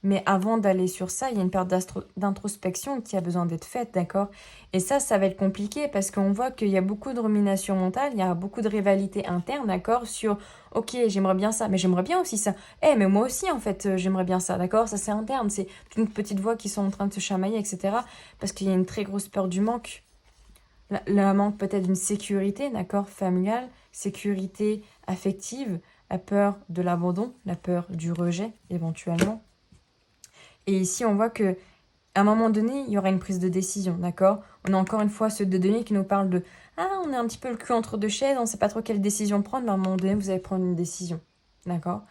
Mais avant d'aller sur ça, il y a une période d'introspection qui a besoin d'être faite, d'accord? Et ça va être compliqué parce qu'on voit qu'il y a beaucoup de rumination mentale, il y a beaucoup de rivalité interne, d'accord? Sur, ok, j'aimerais bien ça, mais j'aimerais bien aussi ça. Eh, mais moi aussi, en fait, j'aimerais bien ça, d'accord? Ça, c'est interne, c'est une petite voix qui sont en train de se chamailler, etc. Parce qu'il y a une très grosse peur du manque. Le manque peut-être d'une sécurité, d'accord? Familiale, sécurité affective, la peur de l'abandon, la peur du rejet, éventuellement. Et ici, on voit que à un moment donné, il y aura une prise de décision, d'accord? On a encore une fois ceux de Denis qui nous parlent de « Ah, on est un petit peu le cul entre deux chaises, on ne sait pas trop quelle décision prendre, mais à un moment donné, vous allez prendre une décision, d'accord?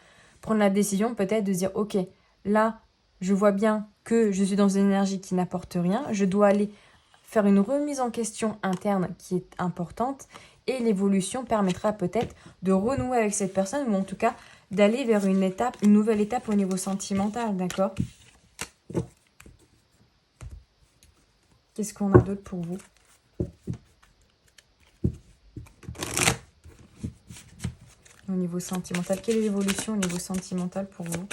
Prendre la décision peut-être de dire « Ok, là, je vois bien que je suis dans une énergie qui n'apporte rien, je dois aller faire une remise en question interne qui est importante et l'évolution permettra peut-être de renouer avec cette personne ou en tout cas d'aller vers une nouvelle étape au niveau sentimental, d'accord ?» Qu'est-ce qu'on a d'autre pour vous? Au niveau sentimental, quelle est l'évolution au niveau sentimental pour vous?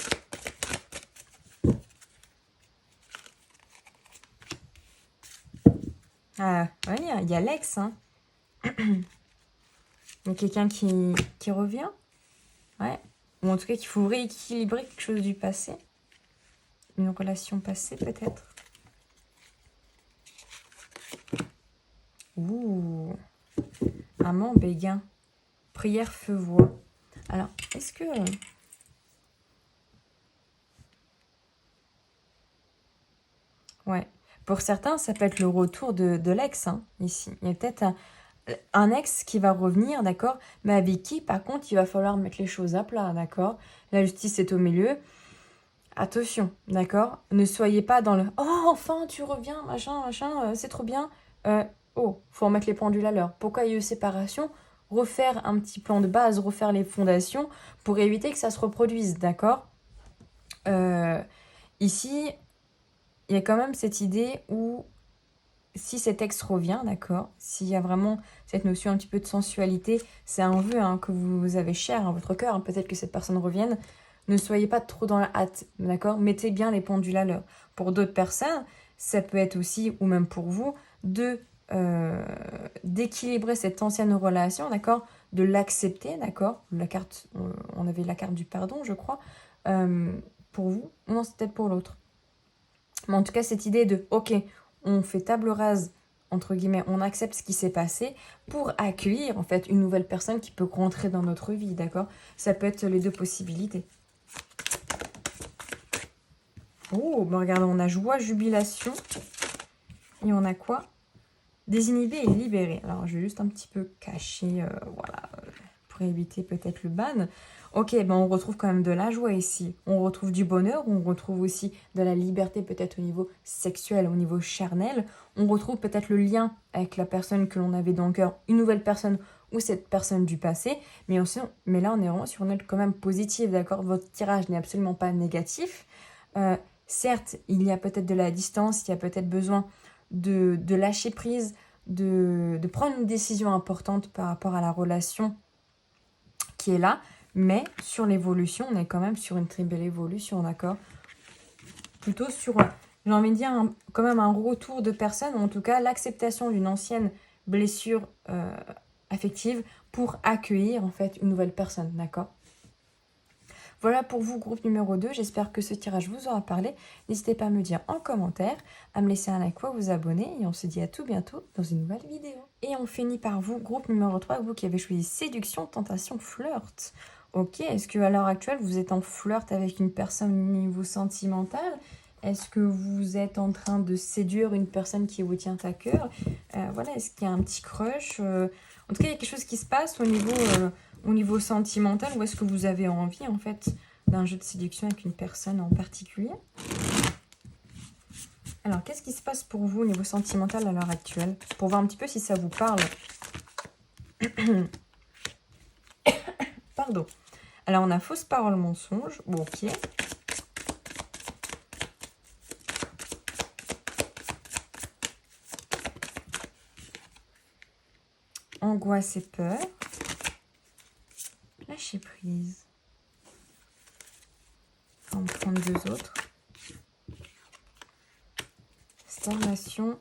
Ah, oui, il y a l'ex, hein. Il y a quelqu'un qui revient. Ouais. Ou en tout cas, qu'il faut rééquilibrer quelque chose du passé. Une relation passée, peut-être. Ouh. Amant, béguin. Prière, feu, voix. Alors, est-ce que... Ouais. Pour certains, ça peut être le retour de l'ex, hein, ici. Il y a peut-être un ex qui va revenir, d'accord? Mais avec qui, par contre, il va falloir mettre les choses à plat, d'accord? La justice est au milieu. Attention, d'accord? Ne soyez pas dans le « Oh, enfin, tu reviens, machin, c'est trop bien. » Oh, faut remettre les pendules à l'heure. Pourquoi il y a eu séparation? Refaire un petit plan de base, refaire les fondations pour éviter que ça se reproduise, d'accord? Ici, il y a quand même cette idée où si cet ex revient, d'accord, s'il y a vraiment cette notion un petit peu de sensualité, c'est un vœu hein, que vous avez cher à votre cœur, hein, peut-être que cette personne revienne, ne soyez pas trop dans la hâte, d'accord? Mettez bien les pendules à l'heure. Pour d'autres personnes, ça peut être aussi, ou même pour vous, d'équilibrer cette ancienne relation, d'accord? De l'accepter, d'accord? La carte, on avait la carte du pardon, je crois, pour vous, non, c'est peut-être pour l'autre. Mais en tout cas, cette idée de, ok, on fait table rase, entre guillemets, on accepte ce qui s'est passé pour accueillir, en fait, une nouvelle personne qui peut rentrer dans notre vie, d'accord? Ça peut être les deux possibilités. Oh, ben regardez, on a joie, jubilation. Et on a quoi? Désinhibé et libéré. Alors, je vais juste un petit peu cacher, voilà, pour éviter peut-être le ban. Ok, ben on retrouve quand même de la joie ici. On retrouve du bonheur, on retrouve aussi de la liberté peut-être au niveau sexuel, au niveau charnel. On retrouve peut-être le lien avec la personne que l'on avait dans le cœur, une nouvelle personne ou cette personne du passé. Mais là, on est vraiment sur une note quand même positive, d'accord? Votre tirage n'est absolument pas négatif. Certes, il y a peut-être de la distance, il y a peut-être besoin de lâcher prise, de prendre une décision importante par rapport à la relation qui est là. Mais sur l'évolution, on est quand même sur une très belle évolution, d'accord? Plutôt sur, j'ai envie de dire, quand même un retour de personne, ou en tout cas l'acceptation d'une ancienne blessure affective pour accueillir en fait une nouvelle personne, d'accord? Voilà pour vous, groupe numéro 2. J'espère que ce tirage vous aura parlé. N'hésitez pas à me dire en commentaire, à me laisser un like ou à vous abonner. Et on se dit à tout bientôt dans une nouvelle vidéo. Et on finit par vous, groupe numéro 3, vous qui avez choisi séduction, tentation, flirt. Ok, est-ce qu'à l'heure actuelle, vous êtes en flirt avec une personne au niveau sentimental? Est-ce que vous êtes en train de séduire une personne qui vous tient à cœur? Voilà, est-ce qu'il y a un petit crush? En tout cas, il y a quelque chose qui se passe au niveau sentimental, ou est-ce que vous avez envie en fait d'un jeu de séduction avec une personne en particulier? Alors, qu'est-ce qui se passe pour vous au niveau sentimental à l'heure actuelle? Pour voir un petit peu si ça vous parle. Pardon. Alors, on a fausse parole, mensonge. Bon, ok. Angoisse et peur. Lâcher prise. On va en prendre deux autres. Stagnation.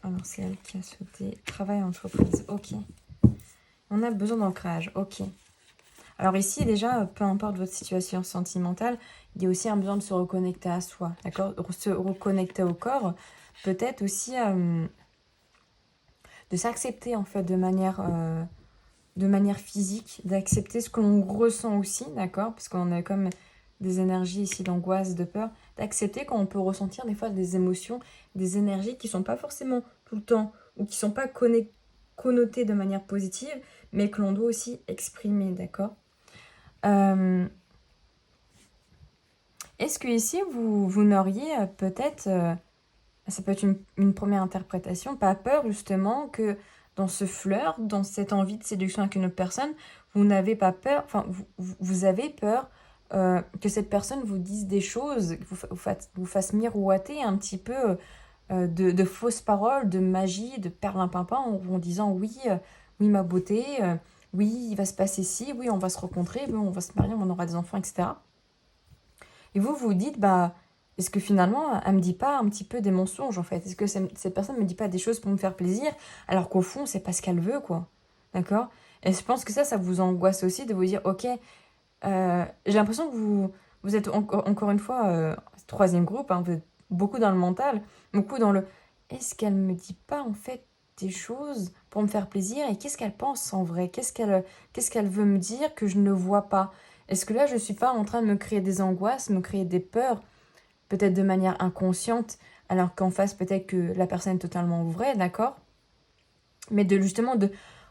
Alors, c'est elle qui a sauté. Travail en entreprise. Ok. On a besoin d'ancrage. Ok. Alors ici, déjà, peu importe votre situation sentimentale, il y a aussi un besoin de se reconnecter à soi. D'accord? Se reconnecter au corps. Peut-être aussi de s'accepter, en fait, de manière physique. D'accepter ce que l'on ressent aussi. D'accord? Parce qu'on a comme des énergies ici d'angoisse, de peur. D'accepter qu'on peut ressentir des fois des émotions, des énergies qui ne sont pas forcément tout le temps ou qui ne sont pas connotées de manière positive, mais que l'on doit aussi exprimer, d'accord? Est-ce que ici, vous n'auriez peut-être, ça peut être une première interprétation, pas peur justement que dans ce flirt, dans cette envie de séduction avec une autre personne, vous n'avez pas peur, enfin, vous avez peur que cette personne vous dise des choses, vous fasse miroiter un petit peu de fausses paroles, de magie, de perlimpinpin, en disant oui, oui ma beauté, oui il va se passer ci, oui on va se rencontrer, oui, on va se marier, on aura des enfants, etc. Et vous vous dites, bah, est-ce que finalement elle me dit pas un petit peu des mensonges en fait? Est-ce que cette personne me dit pas des choses pour me faire plaisir, alors qu'au fond c'est pas ce qu'elle veut, quoi? D'accord? Et je pense que ça vous angoisse aussi de vous dire, ok, j'ai l'impression que vous êtes encore une fois, troisième groupe, hein, vous êtes beaucoup dans le mental, beaucoup dans le est-ce qu'elle me dit pas en fait des choses pour me faire plaisir et qu'est-ce qu'elle pense en vrai? Qu'est-ce qu'elle veut me dire que je ne vois pas? Est-ce que là je suis pas en train de me créer des angoisses, me créer des peurs, peut-être de manière inconsciente, alors qu'en face peut-être que la personne est totalement vraie, d'accord? Mais de justement de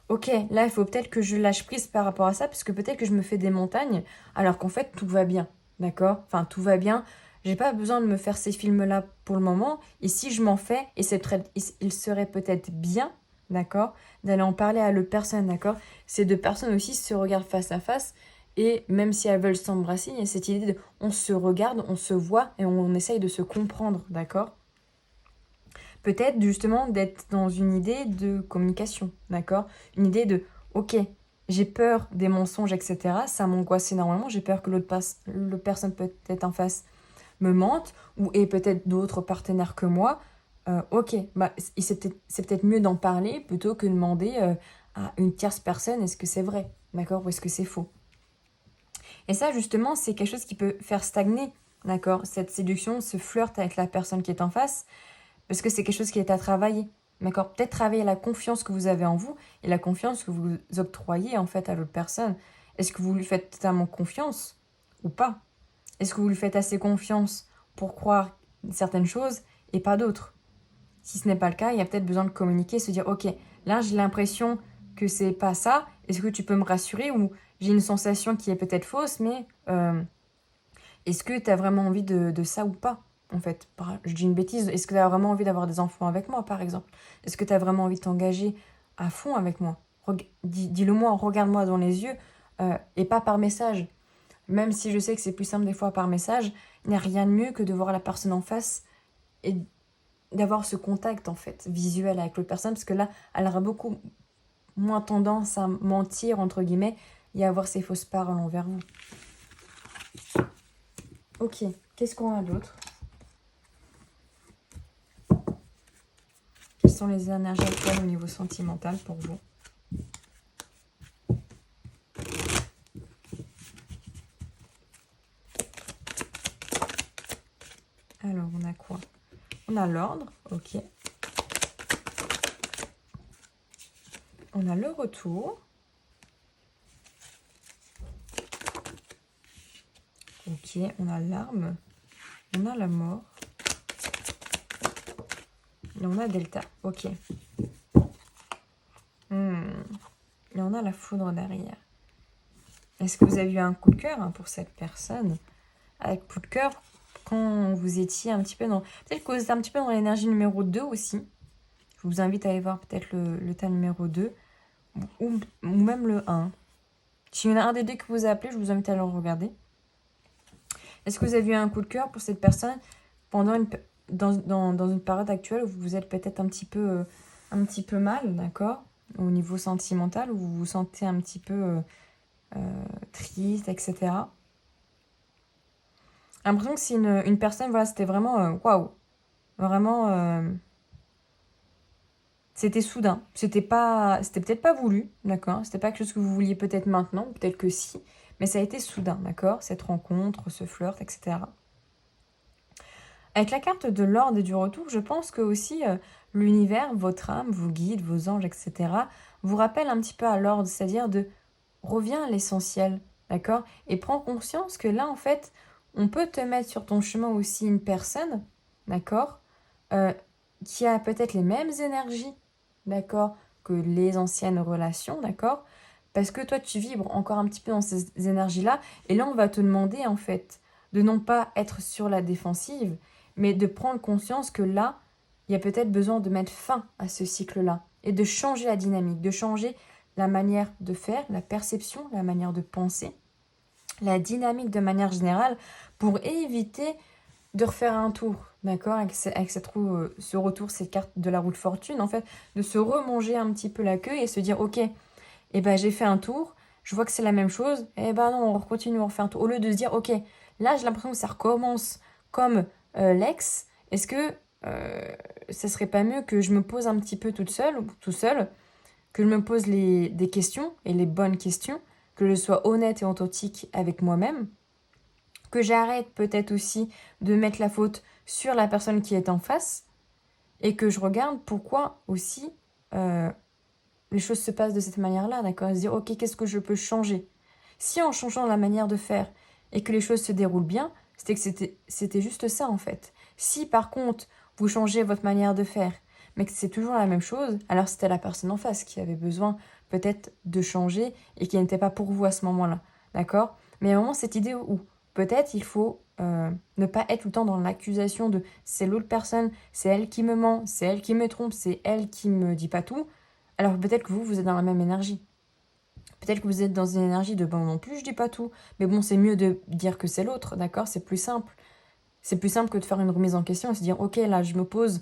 ok, là, il faut peut-être que je lâche prise par rapport à ça, parce que peut-être que je me fais des montagnes, alors qu'en fait, tout va bien, d'accord? Enfin, tout va bien. J'ai pas besoin de me faire ces films-là pour le moment. Et si je m'en fais, il serait peut-être bien, d'accord, d'aller en parler à l'autre personne, d'accord? Ces deux personnes aussi se regardent face à face, et même si elles veulent s'embrasser, il y a cette idée de on se regarde, on se voit, et on essaye de se comprendre, d'accord? Peut-être justement d'être dans une idée de communication, d'accord? Une idée de, ok, j'ai peur des mensonges, etc. Ça m'angoisse énormément, j'ai peur que l'autre personne peut-être en face me mente, ou ait peut-être d'autres partenaires que moi. Ok, bah, c'est peut-être mieux d'en parler plutôt que de demander à une tierce personne est-ce que c'est vrai, d'accord? Ou est-ce que c'est faux? Et ça, justement, c'est quelque chose qui peut faire stagner, d'accord? Cette séduction, ce flirt avec la personne qui est en face, parce que c'est quelque chose qui est à travailler. D'accord? Peut-être travailler la confiance que vous avez en vous et la confiance que vous octroyez en fait à l'autre personne. Est-ce que vous lui faites totalement confiance ou pas? Est-ce que vous lui faites assez confiance pour croire certaines choses et pas d'autres? Si ce n'est pas le cas, il y a peut-être besoin de communiquer, se dire ok, là j'ai l'impression que c'est pas ça. Est-ce que tu peux me rassurer? Ou j'ai une sensation qui est peut-être fausse, mais est-ce que tu as vraiment envie de ça ou pas? En fait, je dis une bêtise, est-ce que tu as vraiment envie d'avoir des enfants avec moi, par exemple? Est-ce que tu as vraiment envie de t'engager à fond avec moi? Dis-le-moi, regarde-moi dans les yeux, et pas par message. Même si je sais que c'est plus simple des fois par message, il n'y a rien de mieux que de voir la personne en face et d'avoir ce contact, en fait, visuel avec l'autre personne, parce que là, elle aura beaucoup moins tendance à mentir, entre guillemets, et à avoir ses fausses paroles envers vous. Ok, qu'est-ce qu'on a d'autre? Quelles sont les énergies actuelles au niveau sentimental pour vous? Alors, on a quoi? On a l'ordre, ok. On a le retour. Ok, on a l'arme. On a la mort. Et on a Delta, ok. Et on a la foudre derrière. Est-ce que vous avez eu un coup de cœur pour cette personne? Avec coup de cœur, quand vous étiez un petit peu dans... Peut-être que vous êtes un petit peu dans l'énergie numéro 2 aussi. Je vous invite à aller voir peut-être le tas numéro 2. Ou même le 1. S'il y en a un des deux que vous appelez, je vous invite à le regarder. Est-ce que vous avez eu un coup de cœur pour cette personne pendant dans une période actuelle où vous êtes peut-être un petit peu mal, d'accord? Au niveau sentimental, où vous vous sentez un petit peu triste, etc. J'ai l'impression que c'est une personne, voilà, c'était vraiment waouh. Vraiment, c'était soudain. C'était peut-être pas voulu, d'accord? C'était pas quelque chose que vous vouliez peut-être maintenant, peut-être que si. Mais ça a été soudain, d'accord? Cette rencontre, ce flirt, etc. Avec la carte de l'ordre et du retour, je pense que aussi l'univers, votre âme, vos guides, vos anges, etc. vous rappellent un petit peu à l'ordre, c'est-à-dire de reviens à l'essentiel, d'accord? Et prends conscience que là, en fait, on peut te mettre sur ton chemin aussi une personne, d'accord? Qui a peut-être les mêmes énergies, d'accord? Que les anciennes relations, d'accord? Parce que toi, tu vibres encore un petit peu dans ces énergies-là. Et là, on va te demander, en fait, de non pas être sur la défensive, mais de prendre conscience que là, il y a peut-être besoin de mettre fin à ce cycle-là et de changer la dynamique, de changer la manière de faire, la perception, la manière de penser, la dynamique de manière générale pour éviter de refaire un tour, d'accord, avec cette roue, ce retour, cette carte de la roue de fortune, en fait, de se remanger un petit peu la queue et se dire, ok, eh ben, j'ai fait un tour, je vois que c'est la même chose, eh ben non, on continue, on refait un tour. Au lieu de se dire, ok, là, j'ai l'impression que ça recommence comme l'ex, est-ce que ça serait pas mieux que je me pose un petit peu toute seule, ou tout seul, que je me pose des questions, et les bonnes questions, que je sois honnête et authentique avec moi-même, que j'arrête peut-être aussi de mettre la faute sur la personne qui est en face, et que je regarde pourquoi aussi les choses se passent de cette manière-là, d'accord? Se dire, ok, qu'est-ce que je peux changer? Si en changeant la manière de faire et que les choses se déroulent bien, c'était juste ça en fait. Si par contre, vous changez votre manière de faire, mais que c'est toujours la même chose, alors c'était la personne en face qui avait besoin peut-être de changer et qui n'était pas pour vous à ce moment-là, d'accord? Mais à un moment, cette idée où peut-être il faut ne pas être tout le temps dans l'accusation de c'est l'autre personne, c'est elle qui me ment, c'est elle qui me trompe, c'est elle qui me dit pas tout. Alors peut-être que vous êtes dans la même énergie. Peut-être que vous êtes dans une énergie de bon non plus, je dis pas tout. Mais bon, c'est mieux de dire que c'est l'autre, d'accord? C'est plus simple. C'est plus simple que de faire une remise en question et se dire, ok, là, je me pose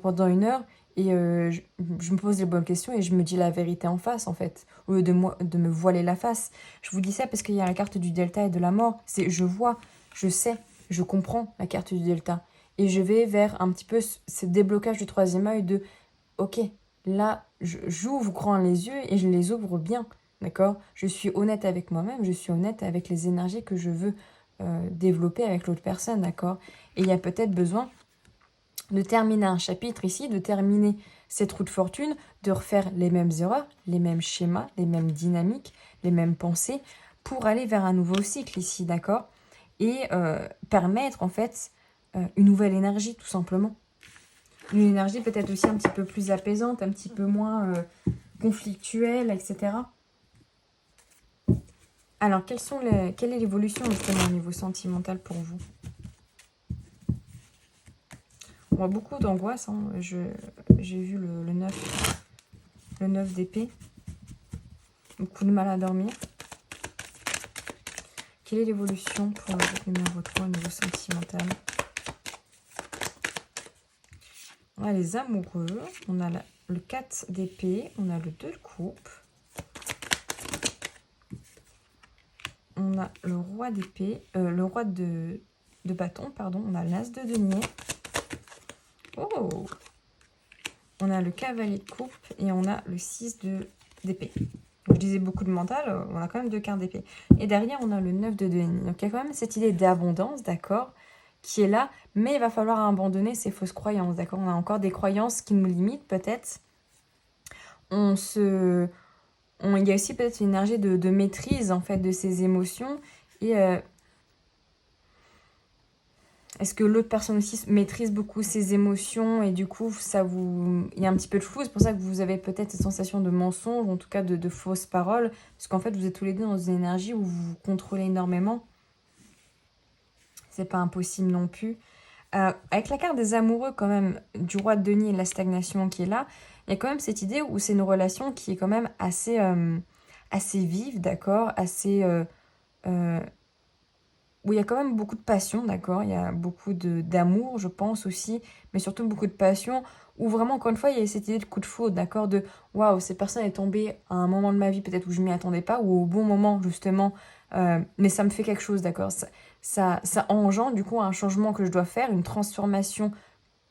pendant 1 heure et je me pose les bonnes questions et je me dis la vérité en face, en fait, au lieu de me voiler la face. Je vous dis ça parce qu'il y a la carte du delta et de la mort. C'est je vois, je sais, je comprends la carte du delta. Et je vais vers un petit peu ce déblocage du troisième œil de, ok, là, j'ouvre grand les yeux et je les ouvre bien, d'accord? Je suis honnête avec moi-même, je suis honnête avec les énergies que je veux développer avec l'autre personne, d'accord? Et il y a peut-être besoin de terminer un chapitre ici, de terminer cette roue de fortune, de refaire les mêmes erreurs, les mêmes schémas, les mêmes dynamiques, les mêmes pensées, pour aller vers un nouveau cycle ici, d'accord? Et permettre en fait une nouvelle énergie, tout simplement. Une énergie peut-être aussi un petit peu plus apaisante, un petit peu moins conflictuelle, etc. Alors, quelle est l'évolution justement au niveau sentimental pour vous? On voit beaucoup d'angoisse. Hein. J'ai vu le 9 d'épée. Beaucoup de mal à dormir. Quelle est l'évolution pour le groupe numéro 3 au niveau sentimental? On a les amoureux. On a le 4 d'épée. On a le 2 de coupe. On a le roi d'épée. Le roi de bâton, pardon. On a l'as de denier. Oh! On a le cavalier de coupe et on a le 6 de d'épée. Je disais beaucoup de mental, on a quand même 2 cartes d'épée. Et derrière, on a le 9 de denier. Donc il y a quand même cette idée d'abondance, d'accord, qui est là, mais il va falloir abandonner ces fausses croyances, d'accord. On a encore des croyances qui nous limitent peut-être. Il y a aussi peut-être une énergie de maîtrise, en fait, de ces émotions. Et est-ce que l'autre personne aussi maîtrise beaucoup ses émotions et du coup, il y a un petit peu de flou. C'est pour ça que vous avez peut-être cette sensation de mensonge, en tout cas de fausses paroles. Parce qu'en fait, vous êtes tous les deux dans une énergie où vous vous contrôlez énormément. C'est pas impossible non plus. Avec la carte des amoureux, quand même, du roi de denier et de la stagnation qui est là, il y a quand même cette idée où c'est une relation qui est quand même assez vive, d'accord, où il y a quand même beaucoup de passion, d'accord, il y a beaucoup d'amour, je pense aussi, mais surtout beaucoup de passion, où vraiment, encore une fois, il y a cette idée de coup de foudre, d'accord, de waouh, cette personne est tombée à un moment de ma vie, peut-être où je m'y attendais pas, ou au bon moment, justement, mais ça me fait quelque chose, d'accord, ça engendre du coup un changement que je dois faire, une transformation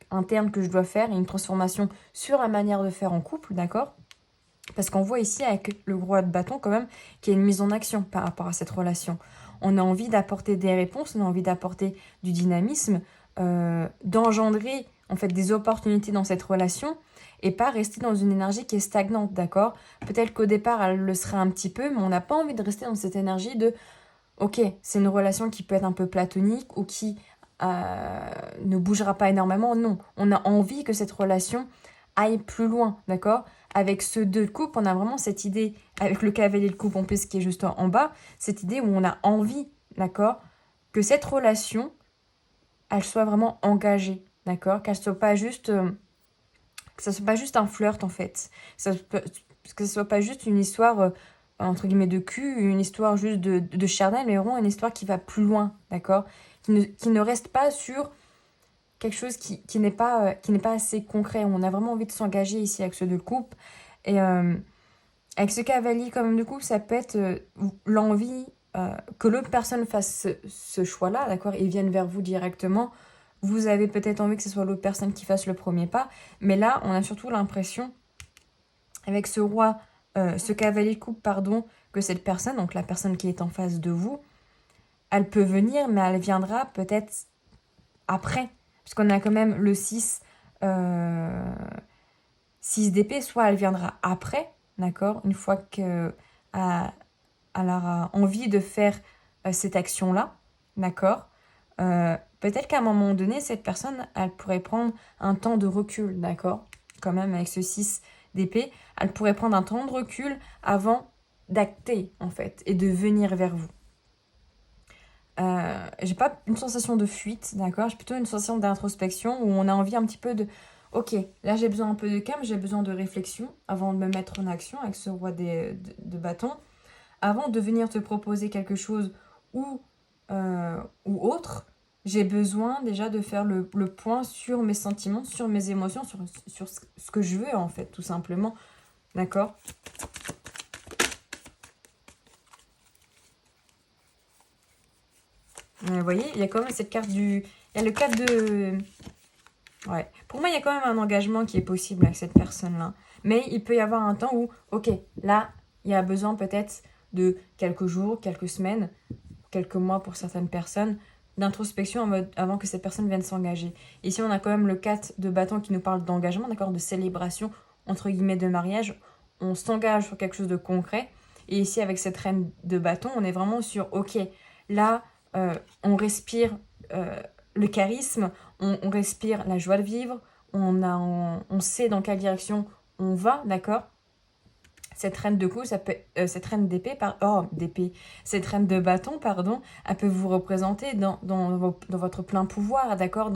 interne que je dois faire, et une transformation sur la manière de faire en couple, d'accord. Parce qu'on voit ici avec le roi de bâton quand même qu'il y a une mise en action par rapport à cette relation. On a envie d'apporter des réponses, on a envie d'apporter du dynamisme, d'engendrer en fait des opportunités dans cette relation et pas rester dans une énergie qui est stagnante, d'accord. Peut-être qu'au départ elle le sera un petit peu, mais on n'a pas envie de rester dans cette énergie de ok, c'est une relation qui peut être un peu platonique ou qui ne bougera pas énormément. Non, on a envie que cette relation aille plus loin, d'accord. Avec ce 2 de coupe, on a vraiment cette idée, avec le cavalier de coupe en plus qui est juste en bas, cette idée où on a envie, d'accord, que cette relation, elle soit vraiment engagée, d'accord, qu'elle soit pas juste, que ça soit pas juste un flirt en fait, que ce soit pas juste une histoire entre guillemets de cul, une histoire juste de charnel, mais vraiment une histoire qui va plus loin, d'accord, qui ne reste pas sur quelque chose qui n'est pas assez concret. On a vraiment envie de s'engager ici avec ce 2 de coupe. Et avec ce cavalier quand même de coupe, ça peut être l'envie que l'autre personne fasse ce choix-là, d'accord, et vienne vers vous directement. Vous avez peut-être envie que ce soit l'autre personne qui fasse le premier pas, mais là, on a surtout l'impression, avec ce cavalier de coupe, pardon, que cette personne, donc la personne qui est en face de vous, elle peut venir, mais elle viendra peut-être après. Parce qu'on a quand même le 6 d'épée, soit elle viendra après, d'accord, une fois qu'elle aura envie de faire cette action-là, d'accord. Peut-être qu'à un moment donné, cette personne, elle pourrait prendre un temps de recul, d'accord, quand même avec ce 6 d'épée, elle pourrait prendre un temps de recul avant d'acter, en fait, et de venir vers vous. J'ai pas une sensation de fuite, d'accord, j'ai plutôt une sensation d'introspection où on a envie un petit peu de ok, là j'ai besoin un peu de calme, j'ai besoin de réflexion avant de me mettre en action avec ce roi de bâton, avant de venir te proposer quelque chose ou autre. J'ai besoin déjà de faire le point sur mes sentiments, sur mes émotions, sur ce que je veux en fait, tout simplement, d'accord. Vous voyez, il y a quand même cette carte du... Il y a le 4 de... Ouais. Pour moi, il y a quand même un engagement qui est possible avec cette personne-là. Mais il peut y avoir un temps où, ok, là, il y a besoin peut-être de quelques jours, quelques semaines, quelques mois pour certaines personnes, d'introspection en mode avant que cette personne vienne s'engager. Ici, on a quand même le 4 de bâton qui nous parle d'engagement, d'accord, de célébration, entre guillemets, de mariage. On s'engage sur quelque chose de concret. Et ici, avec cette reine de bâton, on est vraiment sur, ok, là, on respire le charisme, on respire la joie de vivre, on sait dans quelle direction on va, d'accord. Cette reine de coupe, cette reine d'épée, cette reine de bâton, pardon, elle peut vous représenter dans votre plein pouvoir, d'accord,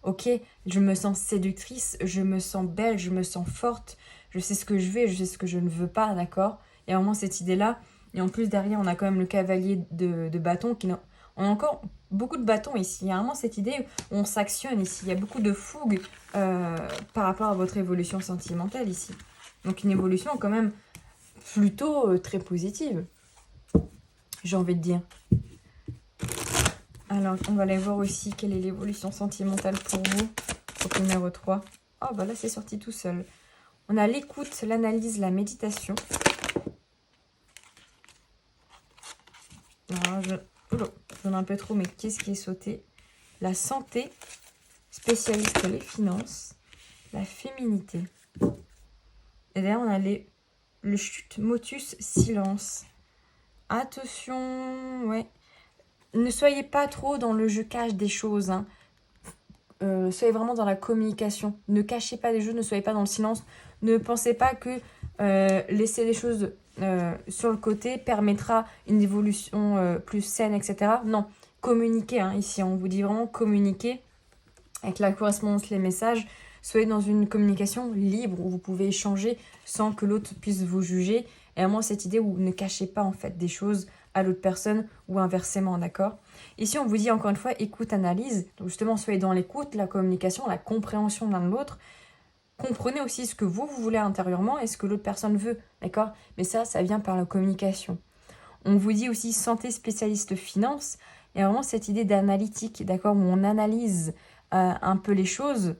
ok, je me sens séductrice, je me sens belle, je me sens forte, je sais ce que je veux, je sais ce que je ne veux pas, d'accord. Il y a vraiment cette idée-là. Et en plus, derrière, on a quand même le cavalier de bâton on a encore beaucoup de bâtons ici. Il y a vraiment cette idée où on s'actionne ici. Il y a beaucoup de fougue par rapport à votre évolution sentimentale ici. Donc une évolution quand même plutôt très positive, j'ai envie de dire. Alors, on va aller voir aussi quelle est l'évolution sentimentale pour vous. Au numéro 3. Oh, bah là, c'est sorti tout seul. On a l'écoute, l'analyse, la méditation. Alors, j'en ai un peu trop, mais qu'est-ce qui est sauté? La santé, spécialiste les finances, la féminité. Et derrière, on a le chute, motus, silence. Attention, ouais. Ne soyez pas trop dans le je cache des choses, hein. Soyez vraiment dans la communication. Ne cachez pas des choses, ne soyez pas dans le silence. Ne pensez pas que laisser les choses sur le côté permettra une évolution plus saine, etc. Non, communiquez, hein, ici. On vous dit vraiment communiquer avec la correspondance, les messages. Soyez dans une communication libre où vous pouvez échanger sans que l'autre puisse vous juger. Et vraiment cette idée où ne cachez pas en fait des choses à l'autre personne ou inversement, d'accord? Ici, on vous dit encore une fois écoute, analyse. Donc justement, soyez dans l'écoute, la communication, la compréhension l'un de l'autre. Comprenez aussi ce que vous voulez intérieurement et ce que l'autre personne veut, d'accord? Mais ça vient par la communication. On vous dit aussi santé spécialiste finance. Il y a vraiment cette idée d'analytique, d'accord? Où on analyse un peu les choses,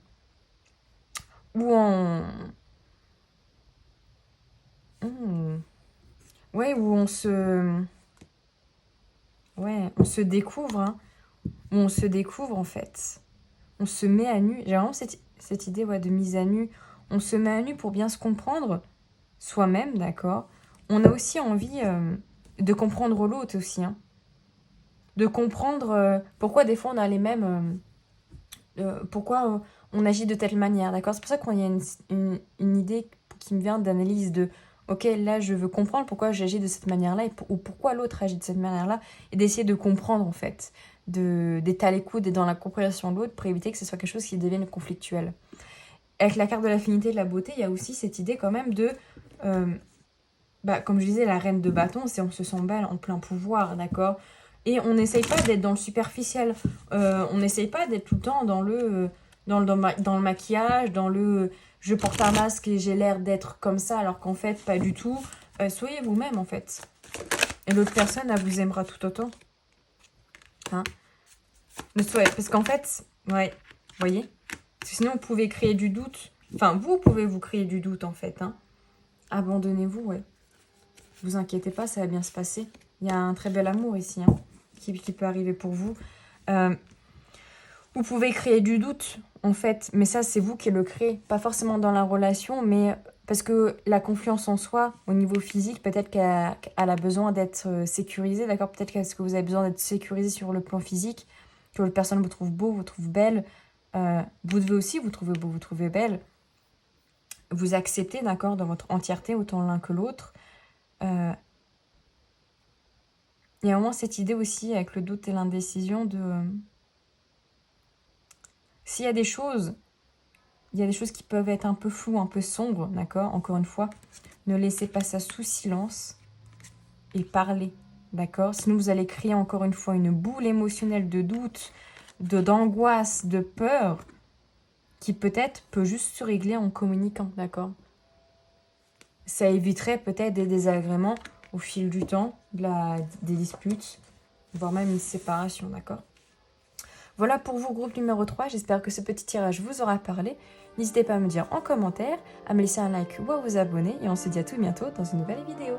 où on... Ouais, où on se... Ouais, on se découvre, hein. Où on se découvre, en fait. On se met à nu. J'ai vraiment cette idée de mise à nu. On se met à nu pour bien se comprendre soi-même, d'accord? On a aussi envie de comprendre l'autre aussi, hein. De comprendre pourquoi des fois on a les mêmes... pourquoi on agit de telle manière, d'accord? C'est pour ça qu'il y a une idée qui me vient d'analyse de ok, là je veux comprendre pourquoi j'agis de cette manière-là ou pourquoi l'autre agit de cette manière-là et d'essayer de comprendre en fait, d'être à l'écoute et dans la compréhension de l'autre pour éviter que ce soit quelque chose qui devienne conflictuel. Avec la carte de l'affinité et de la beauté, il y a aussi cette idée quand même de... comme je disais, la reine de bâton, c'est on se sent belle en plein pouvoir, d'accord? Et on n'essaye pas d'être dans le superficiel. On n'essaye pas d'être tout le temps dans le maquillage, dans le je porte un masque et j'ai l'air d'être comme ça, alors qu'en fait, pas du tout. Soyez vous-même, en fait. Et l'autre personne, elle vous aimera tout autant. Hein? Parce qu'en fait, ouais, vous voyez? Parce que sinon, vous pouvez créer du doute. Enfin, vous pouvez vous créer du doute, en fait. Hein? Abandonnez-vous, ouais. Vous inquiétez pas, ça va bien se passer. Il y a un très bel amour ici, hein, qui peut arriver pour vous. Vous pouvez créer du doute, en fait, mais ça, c'est vous qui le créez. Pas forcément dans la relation, mais parce que la confiance en soi, au niveau physique, peut-être qu'elle a besoin d'être sécurisée, d'accord? Peut-être que vous avez besoin d'être sécurisé sur le plan physique, que l'autre personne vous trouve beau, vous trouve belle. Vous devez aussi vous trouver beau, vous trouver belle. Vous acceptez, d'accord, dans votre entièreté, autant l'un que l'autre. Il y a vraiment cette idée aussi, avec le doute et l'indécision, de... S'il y a des choses, il y a des choses qui peuvent être un peu floues, un peu sombres, d'accord? Encore une fois, ne laissez pas ça sous silence et parlez, d'accord? Sinon, vous allez créer encore une fois une boule émotionnelle de doute, d'angoisse, de peur, qui peut-être peut juste se régler en communiquant, d'accord? Ça éviterait peut-être des désagréments au fil du temps, des disputes, voire même une séparation, d'accord? Voilà pour vous, groupe numéro 3. J'espère que ce petit tirage vous aura parlé. N'hésitez pas à me dire en commentaire, à me laisser un like ou à vous abonner. Et on se dit à tout bientôt dans une nouvelle vidéo.